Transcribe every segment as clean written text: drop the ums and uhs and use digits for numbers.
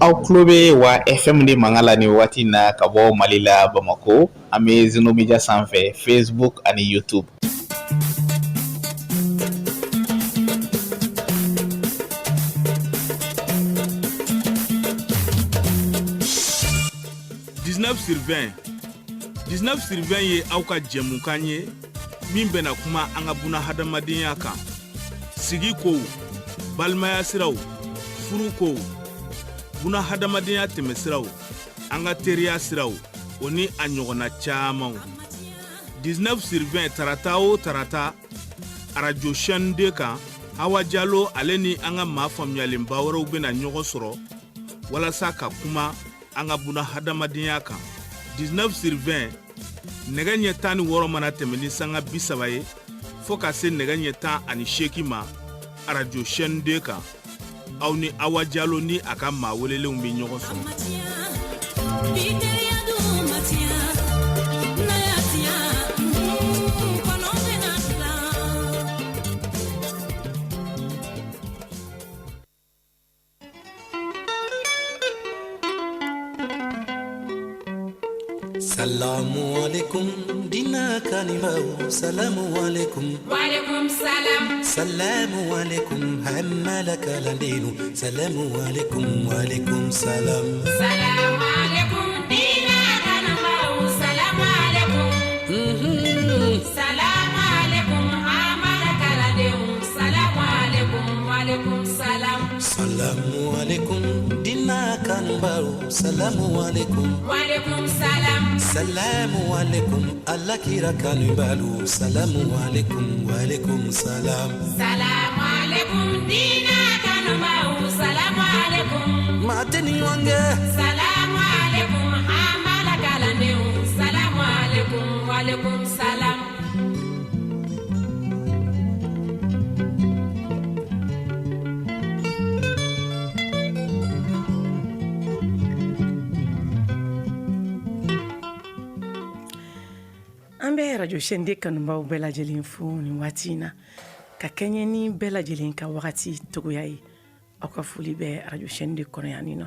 Aw tulo bɛ wa FM de mankan la nin waati in na ka bɔ Mali la Bamakɔ an bɛ Zeno Media sanfɛ Facebook ani YouTube. sur 20 19 sur 20 ye aw ka jɛmukan ye min bɛna kuma an ka buna hadamadenya kan sigi kow balimaya siraw furu kow buna hadamadenya tɛmɛsiraw an ka teriya siraw o ni a ɲɔgɔnna camanw 19 sur 20 tarata o tarata radio chaîne 2 kan Hawa Diallo ale ni an ka maa faamuyalenba wɛrɛw bɛna ɲɔgɔn sɔrɔ walasa ka kuma an ka buna hadamadenya kan 19 sur 20 nɛgɛ ɲɛ 16 mana tɛmɛ ni sanga 30 ye fo ka se nɛgɛ ɲɛ 18 ma radio chaîne 2 kan aw ni Hawa Diallo ni a ka maa welelenw bɛ ɲɔgɔn sɔrɔ. Salamu alaikum dina kanimau salamu alaikum wa alaikum salam salamu alaikum hammalaka landinu salamu alaikum wa alaikum salam salamu alaikum dina kanimau salamu alaikum salamu alaikum hammalaka landinu salamu alaikum wa alaikum salam salamu alaikum dina kanimau salamu alaikum wa alaikum salam salamu alaikum alakira kanibalu salamu alaikum wa alaikum salam salamu alaikum dina kanumau salamu alaikum mateni wange salamu alaikum hamala kalaneu salamu alaikum wa alaikum salam radio chaîne de kanubaw bɛɛ lajɛlen fo nin waati in na ka kɛɲɛ ni bɛɛ lajɛlen ka wagati togoya ye aw ka foli bɛ radio chaîne de kɔnɔ yan nin nɔ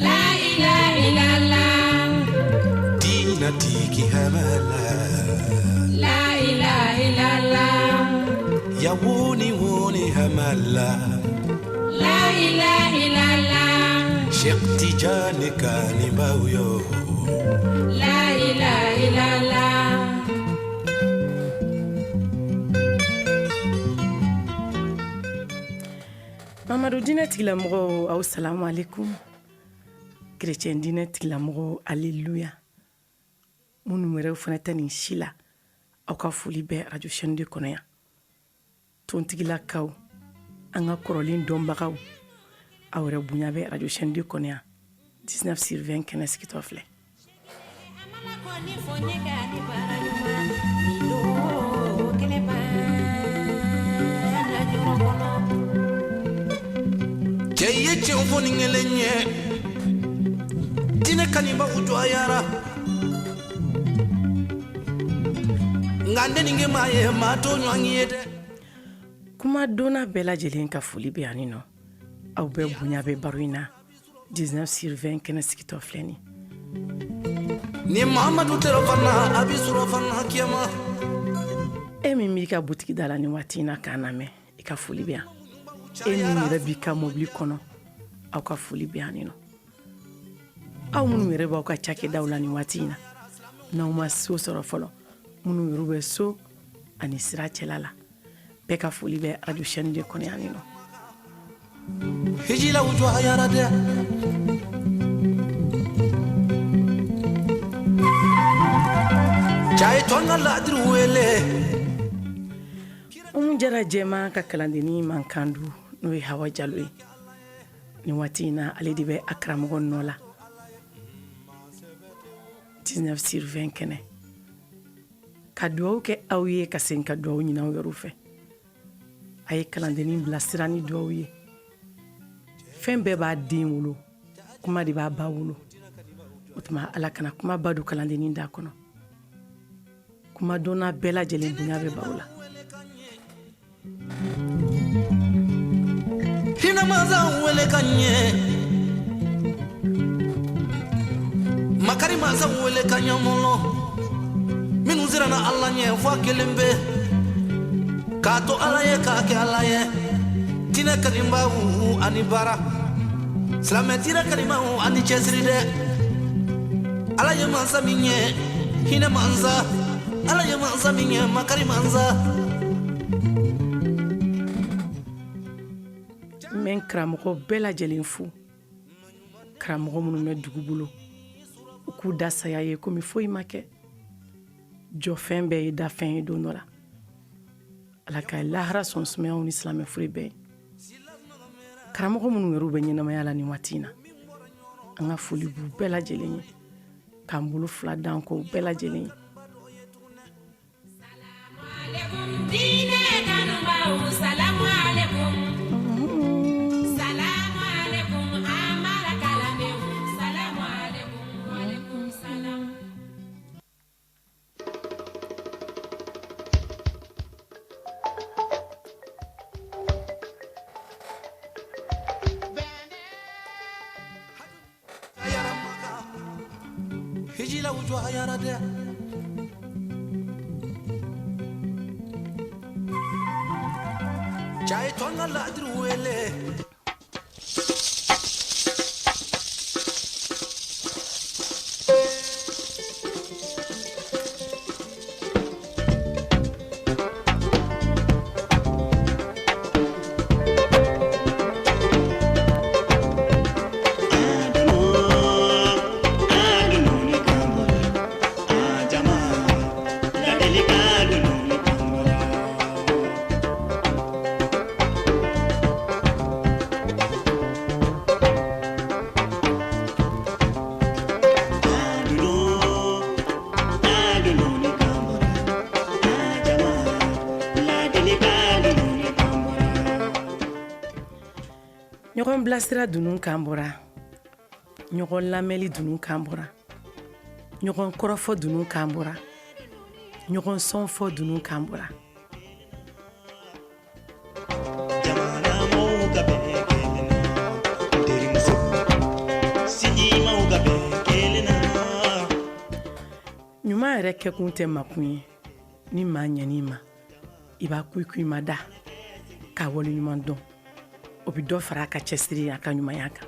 la ilaha illallah dina tiki hamala la ilaha illallah ya woni hamala la ilaha illallah Sheikh Tijani kanibau yo la ilaha illallah Mamadu dinɛ tigilamɔgɔw aw salamu alaikum chrétien dinɛ tigilamɔgɔw alléluia minnu wɛrɛw fana tɛ nin si la aw ka foli bɛ radio chaîne de kɔnɔ yan tontigilakaw an ka kɔrɔlen dɔnbagaw aw yɛrɛ bonya bɛ radio chaîne de kɔnɔ yan 19 sur 20 kɛnɛ sigitɔ filɛ cɛ ye cɛw fɔ ni kelen ye dinɛ kaniba u jɔyara nka ne nin kɛ maa ye maa to ɲɔgɔn ye dɛ kuma donna bɛɛ lajɛlen ka foli bɛ yan nɔ aw bɛɛ bonya bɛ baro in na 19 sur 20 kɛnɛ sigitɔ filɛ nin ni Mahamadu tɛrɛ fana a bɛ sɔrɔ fana kiyama e min b'i ka butigi da la nin waati in na k'a lamɛn i ka foli bɛ yan e min yɛrɛ b'i ka mobili kɔnɔ aw ka foli bɛ yan nɔ aw minnu yɛrɛ b'aw ka cakɛdaw la nin waati in na n'aw ma so sɔrɔ fɔlɔ minnu yɛrɛ bɛ so ani sira cɛla la bɛɛ ka foli bɛ radio chaîne de kɔnɔ yan nɔ hijila u jɔyara dɛ cɛ ye tɔn ka ladiri wele jara jɛma ka kalandenni mankan du n'o ye Hawa Diallo ye nin waati in na ale de bɛ a karamɔgɔ nɔ la 19 sur 20 kɛnɛ ka duwawu kɛ aw ye ka segin ka duwawu ɲini aw yɛrɛw fɛ a ye kalandenni bilasira ni duwawu ye fɛn bɛɛ b'a den wolo kuma de b'a ba wolo o tuma ala kana kuma ba don kalandenni da kɔnɔ kuma donna bɛɛ lajɛlen bonya bɛ baw la hina maza wele kanye makari maza wele kanya molo minu zirana Allah nye fwa kelembe kato alaye kake alaye tina kalimba wu anibara slame tira kalima wu ani chesride alaye manza minye hina manza alaye manza minye makari manza men karamɔgɔ bɛɛ lajɛlen fo karamɔgɔ minnu bɛ dugu bolo u k'u da saya ye komi foyi ma kɛ jɔfɛn bɛɛ ye dafɛn ye don dɔ la ala ka lahara sɔn sumayaw ni silamɛ fure bɛɛ karamɔgɔ minnu yɛrɛ bɛ ɲɛnamaya la nin waati in na an ka foli b'u bɛɛ lajɛlen ye k'an bolo fila dan kɔ u bɛɛ lajɛlen ye hijila wujwa ayara de chai tonga ladru wele ɲɔgɔn bilasira dunun kan bɔra ɲɔgɔn lamɛli dunun kan bɔra ɲɔgɔn kɔrɔfɔ dunun kan bɔra ɲɔgɔn sɔnfɔ dunun kan bɔra ɲuman yɛrɛ kɛkun tɛ makun ye ni maa ɲɛn'i ma i b'a kuiku i ma da k'a waleɲuman dɔn o bi dɔ fara a ka cɛsiri a ka ɲumanya kan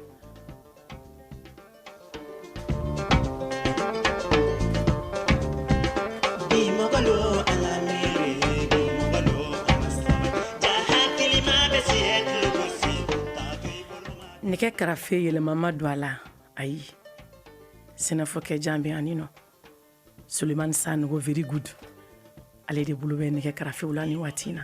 nɛgɛ karafe yɛlɛmama don a la ayi sɛnɛfɔkɛ jan bɛ ani nɔ Sulemani Sanogo very good ale de bolo bɛ nɛgɛ karafew la ni waati in na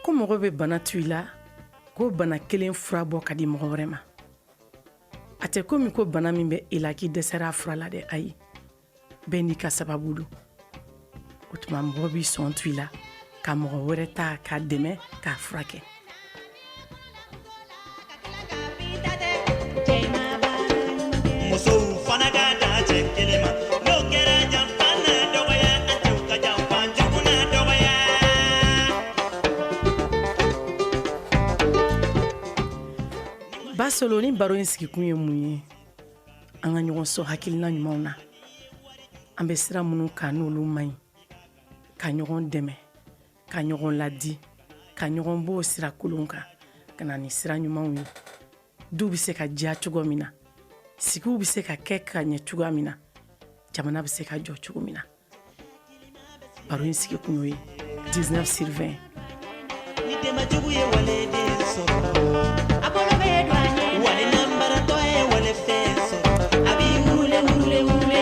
ko mɔgɔ bɛ bana tu i la ko bana kelen fura bɔ ka di mɔgɔ wɛrɛ ma a tɛ komi ko bana min bɛ i la k'i dɛsɛra a fura la dɛ ayi bɛɛ n'i ka sababu don o tuma mɔgɔ b'i sɔn tu i la ka mɔgɔ wɛrɛ ta k'a dɛmɛ k'a furakɛ musow fana ka da cɛ kelen ma n'o kɛra janfa n'a dɔgɔya a cɛw ka janfa jugu n'a dɔgɔya Basolo ni baro in sigikun ye mun ye an ka ɲɔgɔn sɔn hakilina ɲumanw na an bɛ sira minnu kan n'olu man ɲi ka ɲɔgɔn dɛmɛ ka ɲɔgɔn ladi ka ɲɔgɔn bɔ sira kolon kan ka na ni sira ɲumanw ye du bɛ se ka diya cogo min na sigiw bɛ se ka kɛ ka ɲɛ cogoya min na jamana bɛ se ka jɔ cogo min na baro in sigikun y'o ye 19 sur 20 ni dɛmɛjugu ye wale den sɔrɔ a bolo bɛ don a ɲɛ wale nanbaratɔ ye wale fɛn sɔrɔ a b'i wule wule wule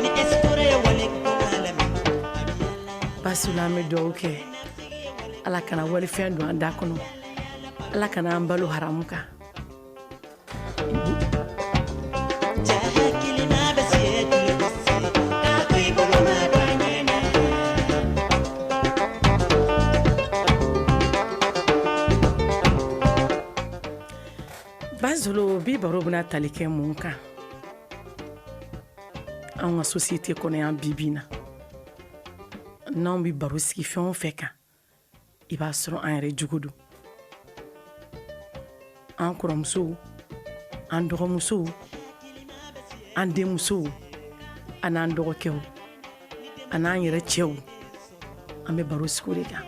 ni espoir ye wale kuma lamɛn a b'i yala Basula an bɛ dugawu kɛ ala kana walifɛn don an da kɔnɔ ala kana an balo haramu kan Bazolo bi baro bena tali kɛ mun kan an ka société kɔnɔ yan bibi na n'anw bi baro sigi fɛn o fɛn kan i b'a sɔrɔ an yɛrɛ jugu don an kɔrɔmusow an dɔgɔmusow an denmusow an'an dɔgɔkɛw an'an yɛrɛ cɛw an bɛ baro sigi o de kan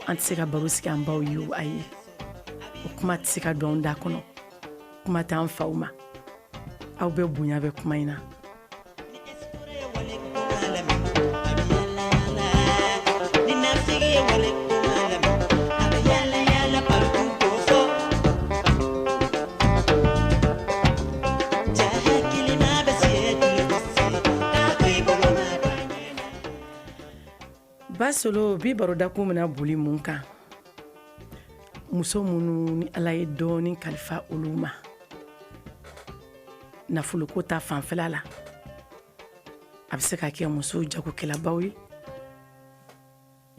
an tɛ se ka baro sigi an baw ye o ayi o kuma tɛ se ka don an da kɔnɔ kuma tɛ an faw ma aw bɛ bonya bɛ kuma in na Basolo bi baroda kun mina boli mun kan muso minnu ni Ala ye dɔɔni kalifa olu ma nafolo ko ta fanfɛla la a bɛ se ka kɛ muso jagokɛlabaw ye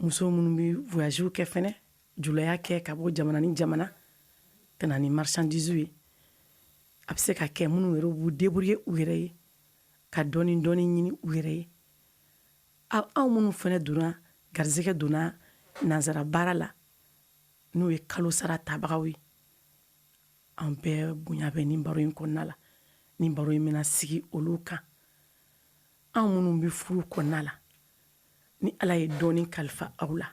muso minnu bi voyagew kɛ fɛnɛ julaya kɛ ka bɔ jamana ni jamana ka na ni marchandise ye a bɛ se ka kɛ minnu yɛrɛ b'u débrouiller u yɛrɛ ye ka dɔɔni ɲini u yɛrɛ ye anw minnu fɛnɛ donna garizɛgɛ donna nanzara baara la n'o ye kalo sara tabagaw ye an bɛɛ bonya bɛ nin baro in kɔnɔna la nin baro in bɛna sigi olu kan anw minnu bɛ furu kɔnɔna la ni Ala ye dɔɔni kalifa aw la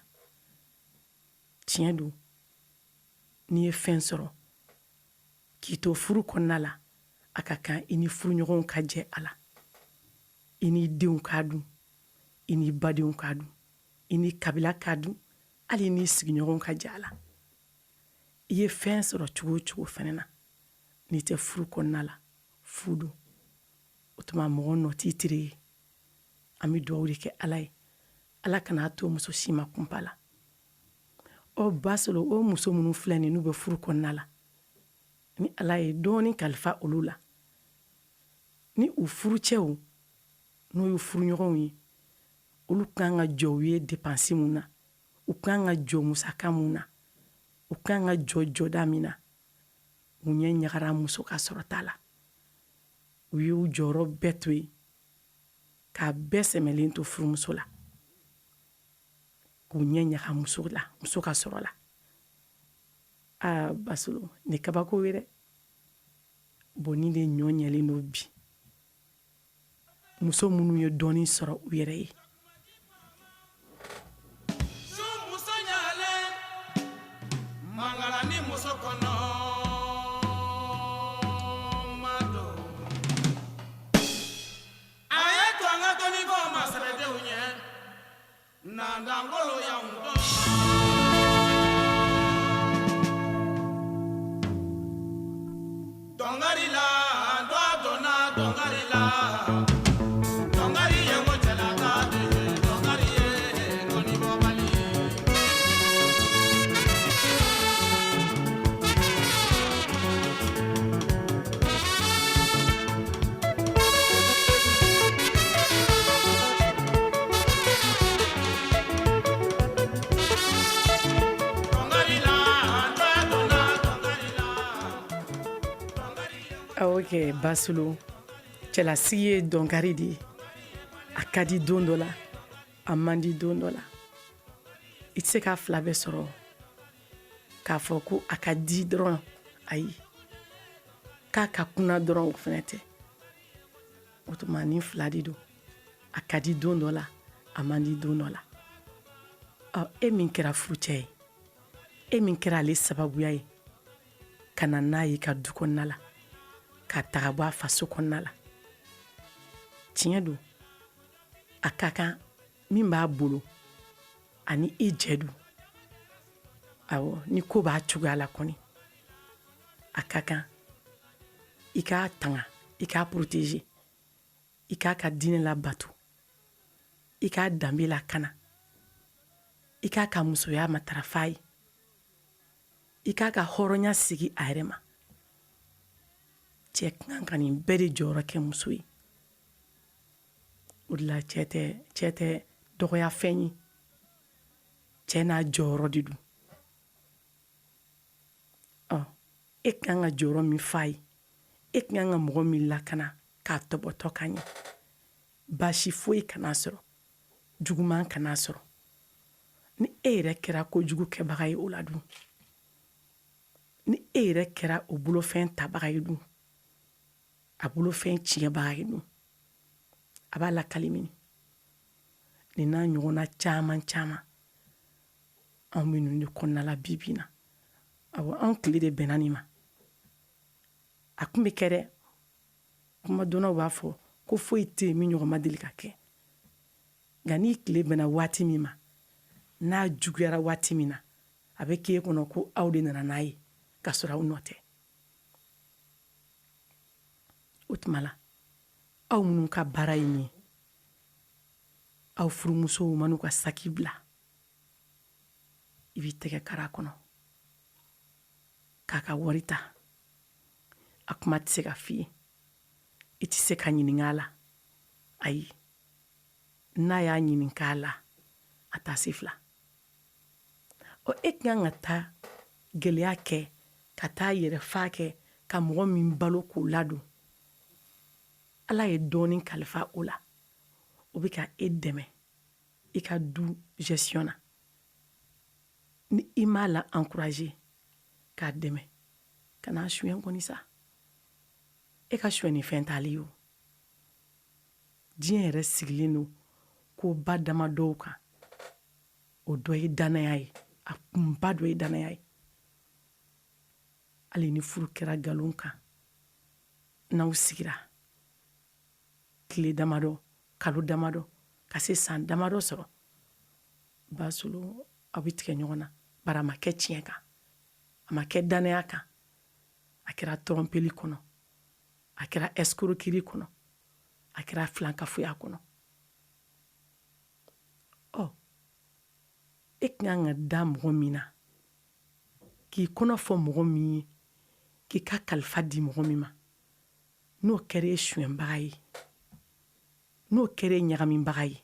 tiɲɛ don n'i ye fɛn sɔrɔ k'i to furu kɔnɔna la a ka kan i ni furuɲɔgɔnw ka jɛ a la i n'i denw k'a dun i n'i badenw k'a dun i n'i kabila k'a dun hali n'i sigiɲɔgɔnw ka jɛ a la i ye fɛn sɔrɔ cogo o cogo fɛnɛ na n'i tɛ furu kɔnɔna la fu don o tuma mɔgɔ nɔ t'i tire ye an bɛ dugawu de kɛ Ala ye Ala kana to muso si ma kunpa la basolo o muso minnu filɛ nin n'u bɛ furu kɔnɔna la ni Ala ye dɔɔni kalifa olu la ni u furucɛw n'o ye furuɲɔgɔnw ye olu kan ka jɔ u ye dépense mun na u kan ka jɔ musaka mun na u kan ka jɔ jɔda min na u ɲɛ ɲagara muso ka sɔrɔta la u y'u jɔyɔrɔ bɛɛ to yen k'a bɛɛ sɛmɛlen to furumuso la k'u ɲɛ ɲaga muso ka sɔrɔ la basolo ni kabako ye dɛ bon ni de ɲɔ ɲɛlen do bi muso minnu ye dɔɔni sɔrɔ u yɛrɛ ye kɛ basolo cɛlasigi ye dɔnkari de ye a ka di don dɔ la a man di don dɔ la i tɛ se k'a fila bɛɛ sɔrɔ k'a fɔ ko a ka di dɔrɔn ayi k'a ka kunna dɔrɔn o fɛnɛ tɛ o tuma ni fila de don a ka di don dɔ la a man di don dɔ la e min kɛra furucɛ ye e min kɛra ale sababuya ye ka na n'a ye ka du kɔnɔna la ka taga bɔ a faso kɔnɔna la tiɲɛ don a ka kan min b'a bolo ani i jɛ don awɔ ni ko b'a cogoya la kɔni a ka kan i k'a tanga i k'a protéger i k'a ka diinɛ labato i k'a danbe lakana i k'a ka musoya matarafa ye i k'a ka hɔrɔnya sigi a yɛrɛ ma cɛ kan ka nin bɛɛ de jɔyɔrɔ kɛ muso ye o de la cɛ tɛ dɔgɔya fɛn ye cɛ n'a jɔyɔrɔ de don e kan ka jɔyɔrɔ min fa ye e kan ka mɔgɔ min lakana k'a tɔbɔtɔ ka ɲɛ baasi foyi kana sɔrɔ juguman kana sɔrɔ ni e yɛrɛ kɛra kojugu kɛbaga ye o la dun ni e yɛrɛ kɛra o bolofɛn tabaga ye dun a bolofɛn tiɲɛbaga ye dun a b'a lakali mini nin n'a ɲɔgɔnna caman caman anw bɛ ninnu de kɔnɔna la bi bi na awɔ anw tile de bɛnna nin ma a kun bɛ kɛ dɛ kuma dɔnnaw b'a fɔ ko foyi tɛ yen min ɲɔgɔn ma deli ka kɛ nka n'i tile bɛnna waati min ma n'a juguyara waati min na a bɛ k'e kɔnɔ ko aw de nana n'a ye k'a sɔrɔ aw nɔ tɛ o tuma la aw minnu ka baara ye nin ye aw furumusow man'u ka saki bila i b'i tɛgɛ kara kɔnɔ k'a ka wari ta a kuma tɛ se ka f'i ye i tɛ se ka ɲininka a la ayi n'a y'a ɲininka a la a t'a se fila e kan ka taa gɛlɛya kɛ ka taa yɛrɛ fa kɛ ka mɔgɔ min balo k'o ladon ala ye dɔɔnin kalifa o la o bɛ ka e dɛmɛ i ka du gestion na ni i m'a la encourager k'a dɛmɛ kana suɲɛ kɔni sa e ka suɲɛ ni fɛn t'ale ye o diɲɛ yɛrɛ sigilen don ko ba dama dɔw kan o dɔ ye danaya ye a kunba dɔ ye danaya ye hali ni furu kɛra nkalon kan n'aw sigira tile damadɔ kalo damadɔ ka se san damadɔ sɔrɔ basolo aw bɛ tigɛ ɲɔgɔn na bari a ma kɛ tiɲɛ kan a ma kɛ danaya kan a kɛra tɔrɔmpeli kɔnɔ a kɛra escroquerie kɔnɔ a kɛra filankafoya kɔnɔ e kan ka da mɔgɔ min na k'i kɔnɔ fɔ mɔgɔ min ye k'i ka kalifa di mɔgɔ min ma n'o kɛra e suɲɛbaga ye n'o kɛra e ɲagaminbaga ye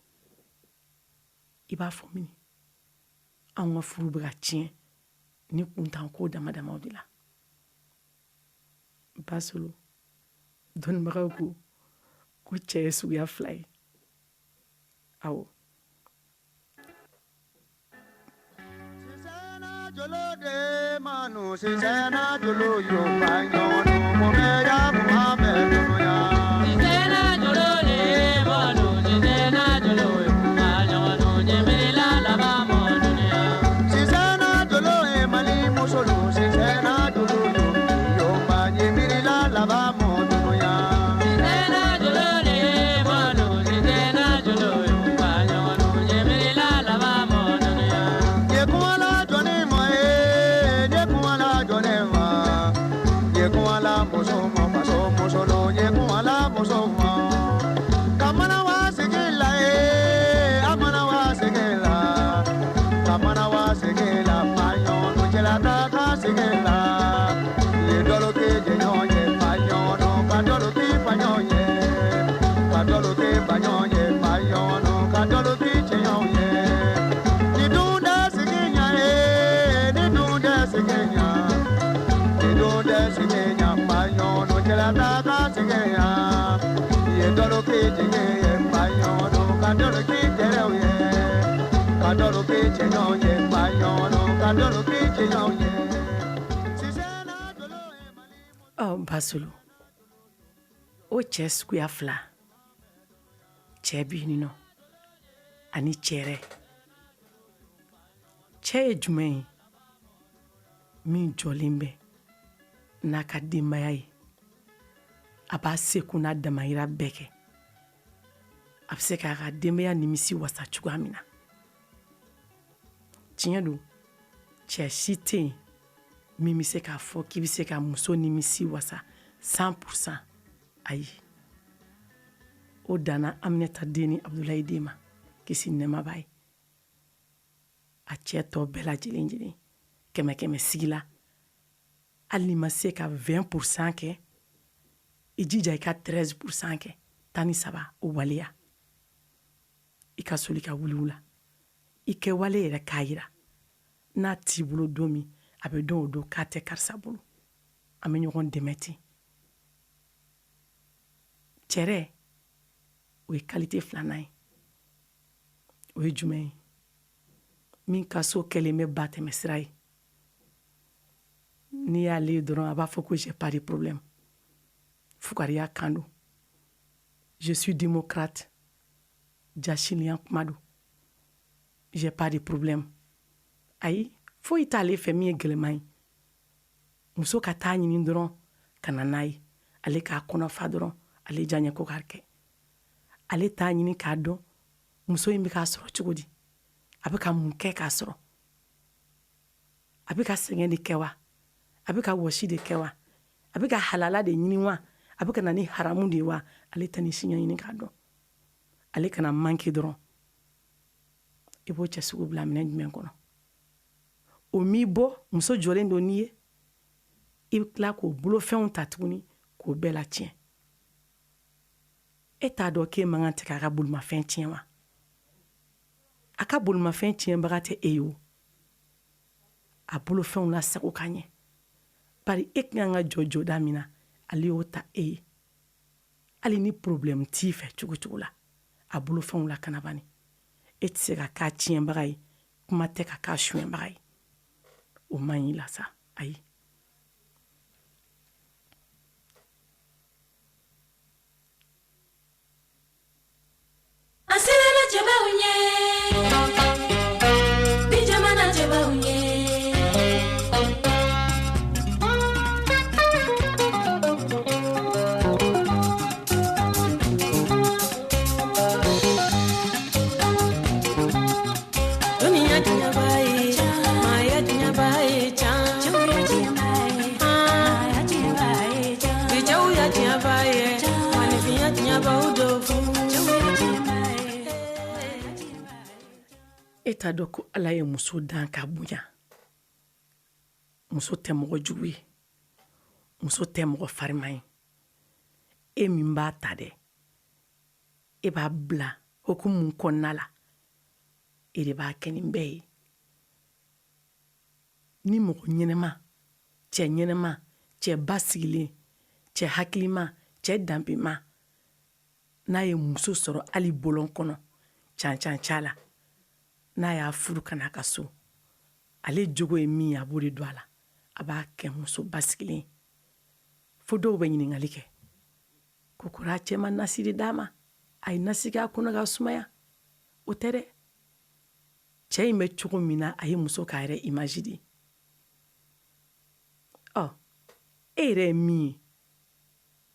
i b'a fɔ mini anw ka furu bɛ ka tiɲɛ ni kuntan ko dama damaw de la basolo dɔnnibagaw ko cɛ ye suguya fila ye awɔ jolo de manu sisena jolo yo pañono momeya muhammed ya sisena jolo de manu sisena jolo yo pañono nyemela la ba modunya sisena jolo e mali musolo sisena jolo yo pa nyemela la ba modunya sisena jolo de manu sisena jolo yo pañono nyemela la ba modunya ye kuala Yekuala musomo masomo solo yekuala musomo kamana wa segela amana wa segela kamana wa segela payo no chela ta segela le dolo ke jenyoye payo no kadolo ki panyoye kadolo ke panyoye payo no kadolo ki jenyoye ni dunda segenya ni dunda segenya de singenya payo no chela ta singenya ye dolo ke jinge payo no kadolo ke teroye kadolo ke chenyo ye payo no kadolo ke chenyo ye sisena dolo e mali basolo o cɛ suguya fila cɛ bɛ yen nɔ ani cɛrɛ cɛ ye jumɛn ye min jɔlen bɛ n'a ka denbaya ye a b'a seko n'a damayira bɛɛ kɛ a bɛ se k'a ka denbaya nimisi wasa cogoya min na tiɲɛ don cɛ si tɛ yen min bɛ se k'a fɔ k'i bɛ se ka muso nimisi wasa 100% ayi o danna Aminata den ni Abdulayi den ma kisi ni nɛɛma b'a ye a cɛ tɔ bɛɛ lajɛlen kɛmɛ sigi la hali ni ma se ka 20% kɛ i jija i ka 13% kɛ 13 o waleya i ka soli ka wuli u la i kɛ wale yɛrɛ k'a yira n'a t'i bolo don min a bɛ dɔn o don k'a tɛ karisa bolo an bɛ ɲɔgɔn dɛmɛ ten cɛrɛ o ye kalite filanan ye o ye jumɛn ye min ka so kɛlen bɛ ba tɛmɛ sira ye n'i y'ale ye dɔrɔn a b'a fɔ ko j'ai pas de problème fugariya kan don je suis démocrate jasiliya kuma don j'ai pas de problème ayi foyi t'ale fɛ min ye gɛlɛman ye muso ka taa ɲini dɔrɔn ka na n'a ye ale k'a kɔnɔ fa dɔrɔn ale diyaɲɛ ko k'a kɛ ale t'a ɲini k'a dɔn muso in bɛ k'a sɔrɔ cogo di a bɛ ka mun kɛ k'a sɔrɔ a bɛ ka sɛgɛn de kɛ wa a bɛ ka wɔsi de kɛ wa a bɛ ka halala de ɲini wa a bɛ ka na ni haramu de ye wa ale tɛ ni siɲɛ ɲini k'a dɔn ale kana manke dɔrɔn i b'o cɛ sugu bila minɛn jumɛn kɔnɔ o m'i bɔ muso jɔlen don n'i ye i bɛ tila k'o bolofɛnw ta tuguni k'o bɛɛ la tiɲɛ e t'a dɔn k'e man kan tɛ k'a ka bolimafɛn tiɲɛ wa a ka bolimafɛn tiɲɛbaga tɛ e ye o a bolofɛnw lasago ka ɲɛ bari e kan ka jɔ jɔda min na ale y'o ta e ye hali ni problème t'i fɛ cogo cogo la a bolofɛnw lakana bani e tɛ se ka k'a tiɲɛbaga ye kuma tɛ ka k'a suɲɛbaga ye o man ɲi la sa ayi Asilala jabawunye, bijamana jabawunye. Dunia dunia bae, maya dunia bae, chan. Dunia dunia bae, maya dunia bae, chan. Bijau ya dunia bae, manifia dunia baudofu. e t'a dɔn ko ala ye muso dan ka bonya muso tɛ mɔgɔ jugu ye muso tɛ mɔgɔ fariman ye e min b'a ta dɛ e b'a bila hukumu kɔnɔna la e de b'a kɛ nin bɛɛ ye ni mɔgɔ ɲɛnɛma cɛ ɲɛnɛma cɛ basigilen cɛ hakilima cɛ danbema n'a ye muso sɔrɔ hali bolon kɔnɔ cancanca la n'a y'a furu ka n'a ka so ale jogo ye min ye a b'o de don a la a b'a kɛ muso basigilen fo dɔw bɛ ɲininkali kɛ kokora cɛ ma nasi de d'a ma a ye nasi kɛ a kɔnɔ ka sumaya o tɛ dɛ cɛ in bɛ cogo min na a ye muso k'a yɛrɛ image de e yɛrɛ ye min ye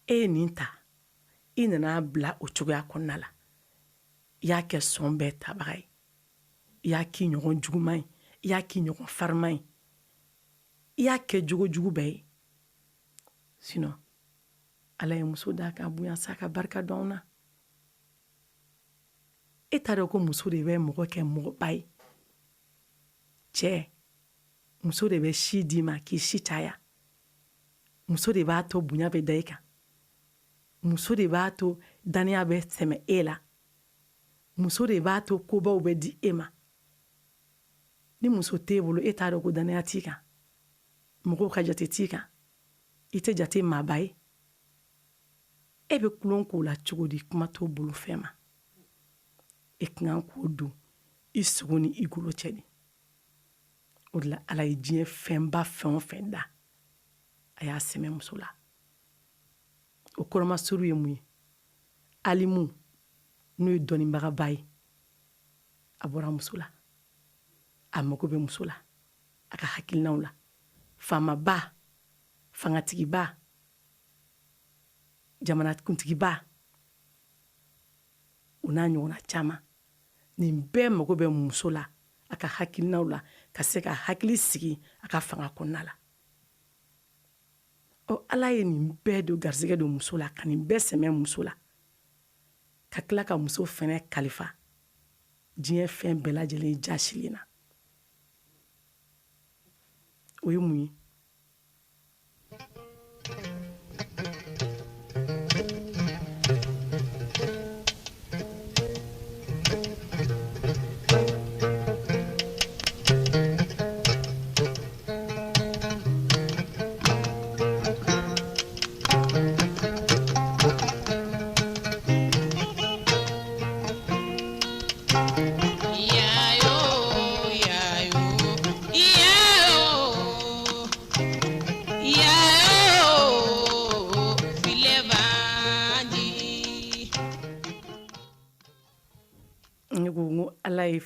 e ye nin ta i nana bila o cogoya kɔnɔna la i y'a kɛ sɔn bɛɛ tabaga ye i y'a k'i ɲɔgɔn juguman ye i y'a k'i ɲɔgɔn fariman ye i y'a kɛ jogo jugu bɛɛ ye sinon ala ye muso d'a ka bonya sa ka barika dɔn anw na e t'a dɔn ko muso de bɛ mɔgɔ kɛ mɔgɔba ye cɛ muso de bɛ si d'i ma k'i si caya muso de b'a to bonya bɛ da i kan muso de b'a to daniya bɛ tɛmɛ e la muso de b'a to kobaw bɛ di e ma ni muso t'e bolo e t'a dɔn ko daniya t'i kan mɔgɔw ka jate t'i kan i tɛ jate maaba ye e bɛ kulon k'o la cogo di kuma t'o bolo fɛn ma e ka kan k'o don i sogo ni i golo cɛ de o de la ala ye diɲɛ fɛnba fɛn o fɛn da a y'a sɛmɛ muso la o kɔrɔmasuru ye mun ye alimu n'o ye dɔnnibagaba ye a bɔra muso la a mago bɛ muso la a ka hakilinaw la faamaba fangatigiba jamanakuntigiba o n'a ɲɔgɔnna caman nin bɛɛ mago bɛ muso la a ka hakilinaw la ka se ka hakili sigi a ka fanga kɔnɔna la ala ye nin bɛɛ don garisɛgɛ don muso la ka nin bɛɛ sɛmɛ muso la ka tila ka muso fɛnɛ kalifa diɲɛ fɛn bɛɛ lajɛlen jasilen na o ye mun ye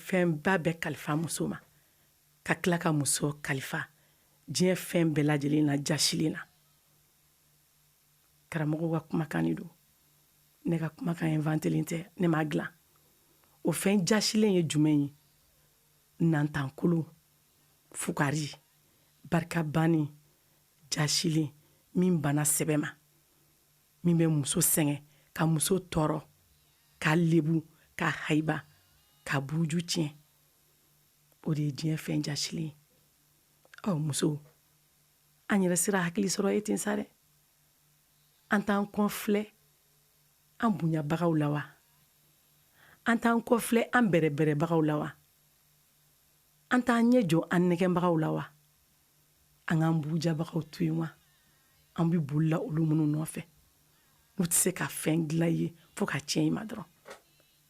fɛn ba bɛɛ kalifa muso ma ka tila ka muso kalifa diɲɛ fɛn bɛɛ lajɛlen na jasilen na karamɔgɔw ka kumakan de don ne ka kumakan inventelen tɛ ne m'a dilan o fɛn jasilen ye jumɛn ye nantankolon fugari barikabani jasilen min bana sɛbɛ ma min bɛ muso sɛgɛn ka muso tɔɔrɔ k'a lebu k'a hayiba k'a buruju tiɲɛ o de ye diɲɛ fɛn jasilen ye muso an yɛrɛ sera hakili sɔrɔ e ten sa dɛ an t'an kɔfilɛ an bonyabagaw la wa an t'an kɔfilɛ an bɛrɛbɛrɛbagaw la wa an t'an ɲɛ jɔ an nɛgɛbagaw la wa an k'an burujabagaw to yen wa an bɛ bolila olu minnu nɔfɛ n'u tɛ se ka fɛn dilan i ye fo ka tiɲɛ i ma dɔrɔn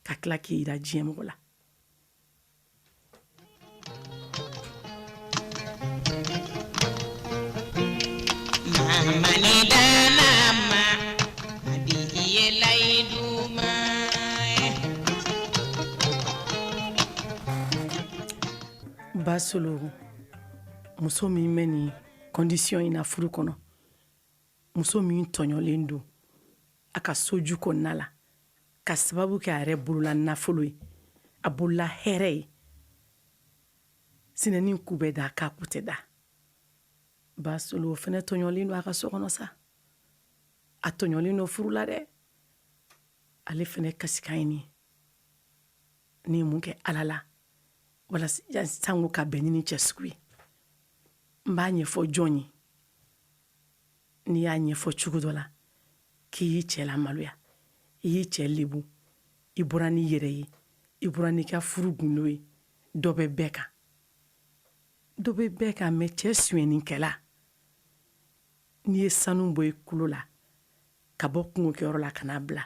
ka tila k'i yira diɲɛ mɔgɔ la Basolo muso min bɛ nin condition in na furu kɔnɔ muso min tɔɲɔlen don a ka soju kɔnɔna la ka sababu kɛ a yɛrɛ bolola nafolo ye a bolola hɛrɛ ye sinɛni ku bɛ da a k'a ku tɛ da Basolo o fɛnɛ tɔɲɔlen don a ka so kɔnɔ sa a tɔɲɔlen don furu la dɛ ale fɛnɛ kasikan ye ni mun kɛ ala la wala sango ka bɛn ni cɛ sugu ye n b'a ɲɛfɔ jɔn ye n'i y'a ɲɛfɔ cogo dɔ la k'i y'i cɛ la maloya i y'i cɛ lebu i bɔra n'i yɛrɛ ye i bɔra n'i ka furu gundo ye dɔ bɛ bɛɛ kan mɛ cɛ suɲɛnikɛla n'i ye sanu bɔ i kulo la ka bɔ kungokɛyɔrɔ la ka n'a bila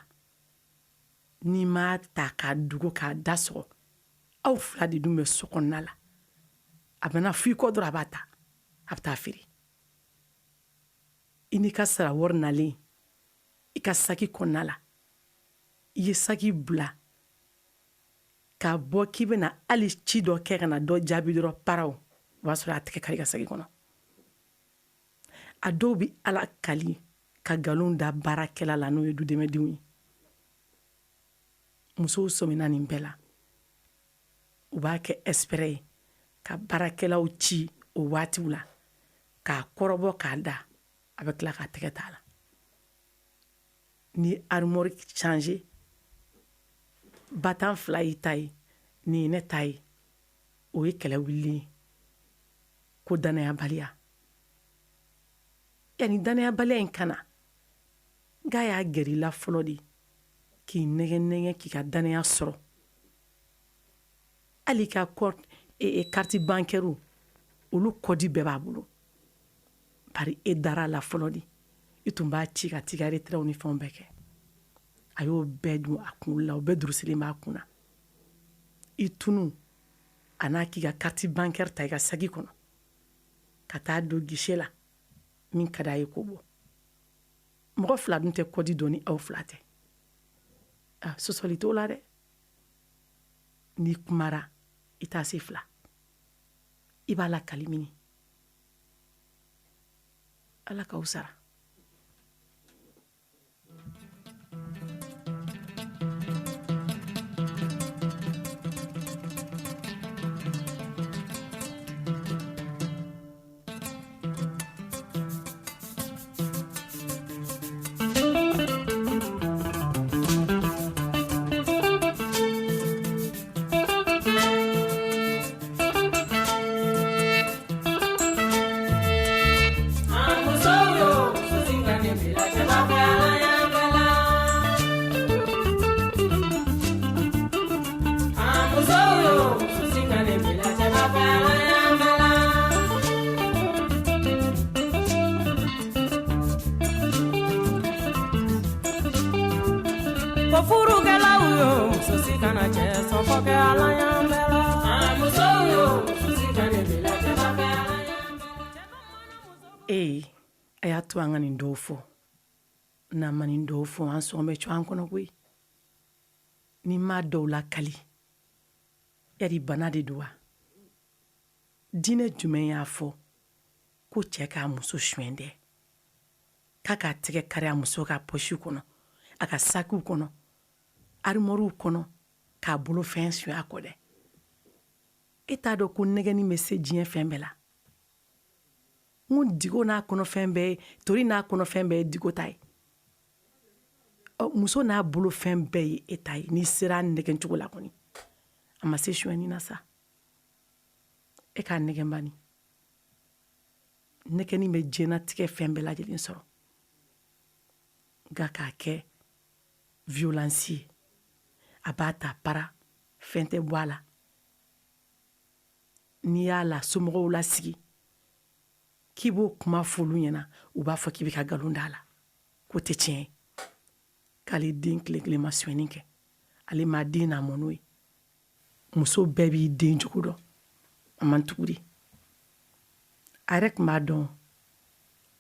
n'i m'a ta k'a dugo k'a da sɔgɔ aw fila de dun bɛ so kɔnɔna la a bɛna fɔ i kɔ dɔrɔn a b'a ta a bɛ taa feere i n'i ka sara wari nalen i ka saki kɔnɔna la i ye saki bila k'a bɔ k'i bɛna hali ci dɔ kɛ ka na dɔ jaabi dɔrɔn paraw o b'a sɔrɔ a tɛgɛ kari ka saki kɔnɔ a dɔw bɛ ala kali ka nkalon da baarakɛla la n'o ye dudɛmɛdenw ye musow sɔmina nin bɛɛ la u b'a kɛ espɛrɛ ye ka baarakɛlaw ci o waatiw la k'a kɔrɔbɔ k'a da a bɛ tila k'a tɛgɛ t'a la ni armoire changer batan fila y'i ta ye nin ye ne ta ye o ye kɛlɛ wililen ye ko danayabaliya yanni danayabaliya in kana nka y'a gɛrɛ i la fɔlɔ de k'i nɛgɛ k'i ka danaya sɔrɔ hali ka carte bancaire olu kɔdi bɛɛ b'a bolo bari e dara la fɔlɔ de i tun b'a ci ka t'i ka retraite ni fɛnw bɛɛ kɛ a y'o bɛɛ dun a kunkolo la o bɛɛ durusilen b'a kun na i tunu a n'a k'i ka carte bancaire ta i ka sagi kɔnɔ ka taa don guichet la min ka d'a ye k'o bɔ mɔgɔ fila dun tɛ kɔdi dɔn ni aw fila tɛ sɔsɔli t'o la dɛ n'i kumara i t'a se fila i b'a la kalimini ala k'aw sara a y'a to an ka nin dɔw fɔ n'an ma nin dɔw fɔ an sɔn bɛ co an kɔnɔ koyi ni m'a dɔw la kali yari bana de don wa diinɛ jumɛn y'a fɔ ko cɛ k'a muso suɲɛ dɛ k'a k'a tɛgɛ kari a muso ka pɔsi kɔnɔ a ka sakiw kɔnɔ arimɔriw kɔnɔ k'a bolo fɛn suɲɛ a kɔ dɛ e t'a dɔn ko nɛgɛni bɛ se diɲɛ fɛn bɛɛ la n ko digo n'a kɔnɔfɛn bɛɛ ye tori n'a kɔnɔfɛn bɛɛ ye digo ta ye muso n'a bolo fɛn bɛɛ ye e ta ye n'i sera a nɛgɛn cogo la kɔni a ma se suɲɛni na sa e k'a nɛgɛn bani nɛgɛni bɛ diɲɛlatigɛ fɛn bɛɛ lajɛlen sɔrɔ nka k'a kɛ violence ye a b'a ta para fɛn tɛ bɔ a la n'i y'a la somɔgɔw lasigi k'i b'o kuma f'olu ɲɛna u b'a fɔ k'i bɛ ka nkalon d'a la k'o tɛ tiɲɛ ye k'ale den tile ma suɲɛni kɛ ale ma den n'a mɔn'o ye muso bɛɛ b'i den jogo dɔn a man tugu de a yɛrɛ tun b'a dɔn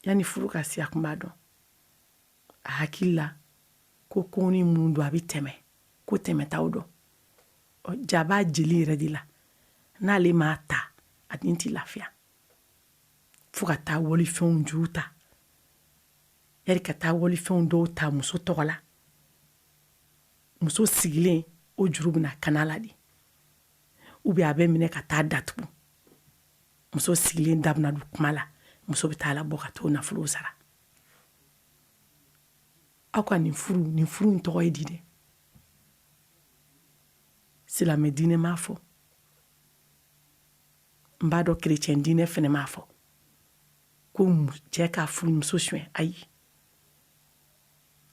yanni furu ka se a tun b'a dɔn a hakili la ko kɔnni minnu don a bɛ tɛmɛ ko tɛmɛtaw dɔn ja b'a jeli yɛrɛ de la n'ale m'a ta a den tɛ lafiya fo ka taa walifɛnw juru ta yari ka taa walifɛnw dɔw ta muso tɔgɔ la muso sigilen o juru bɛna kana la de ou bien a bɛ minɛ ka taa datugu muso sigilen da bɛna don kuma la muso bɛ taa labɔ ka t'o nafolo sara aw ka nin furu in tɔgɔ ye di dɛ silamɛ diinɛ m'a fɔ n b'a dɔn kerecɛn diinɛ fɛnɛ m'a fɔ ko cɛ k'a furu muso suɲɛ ayi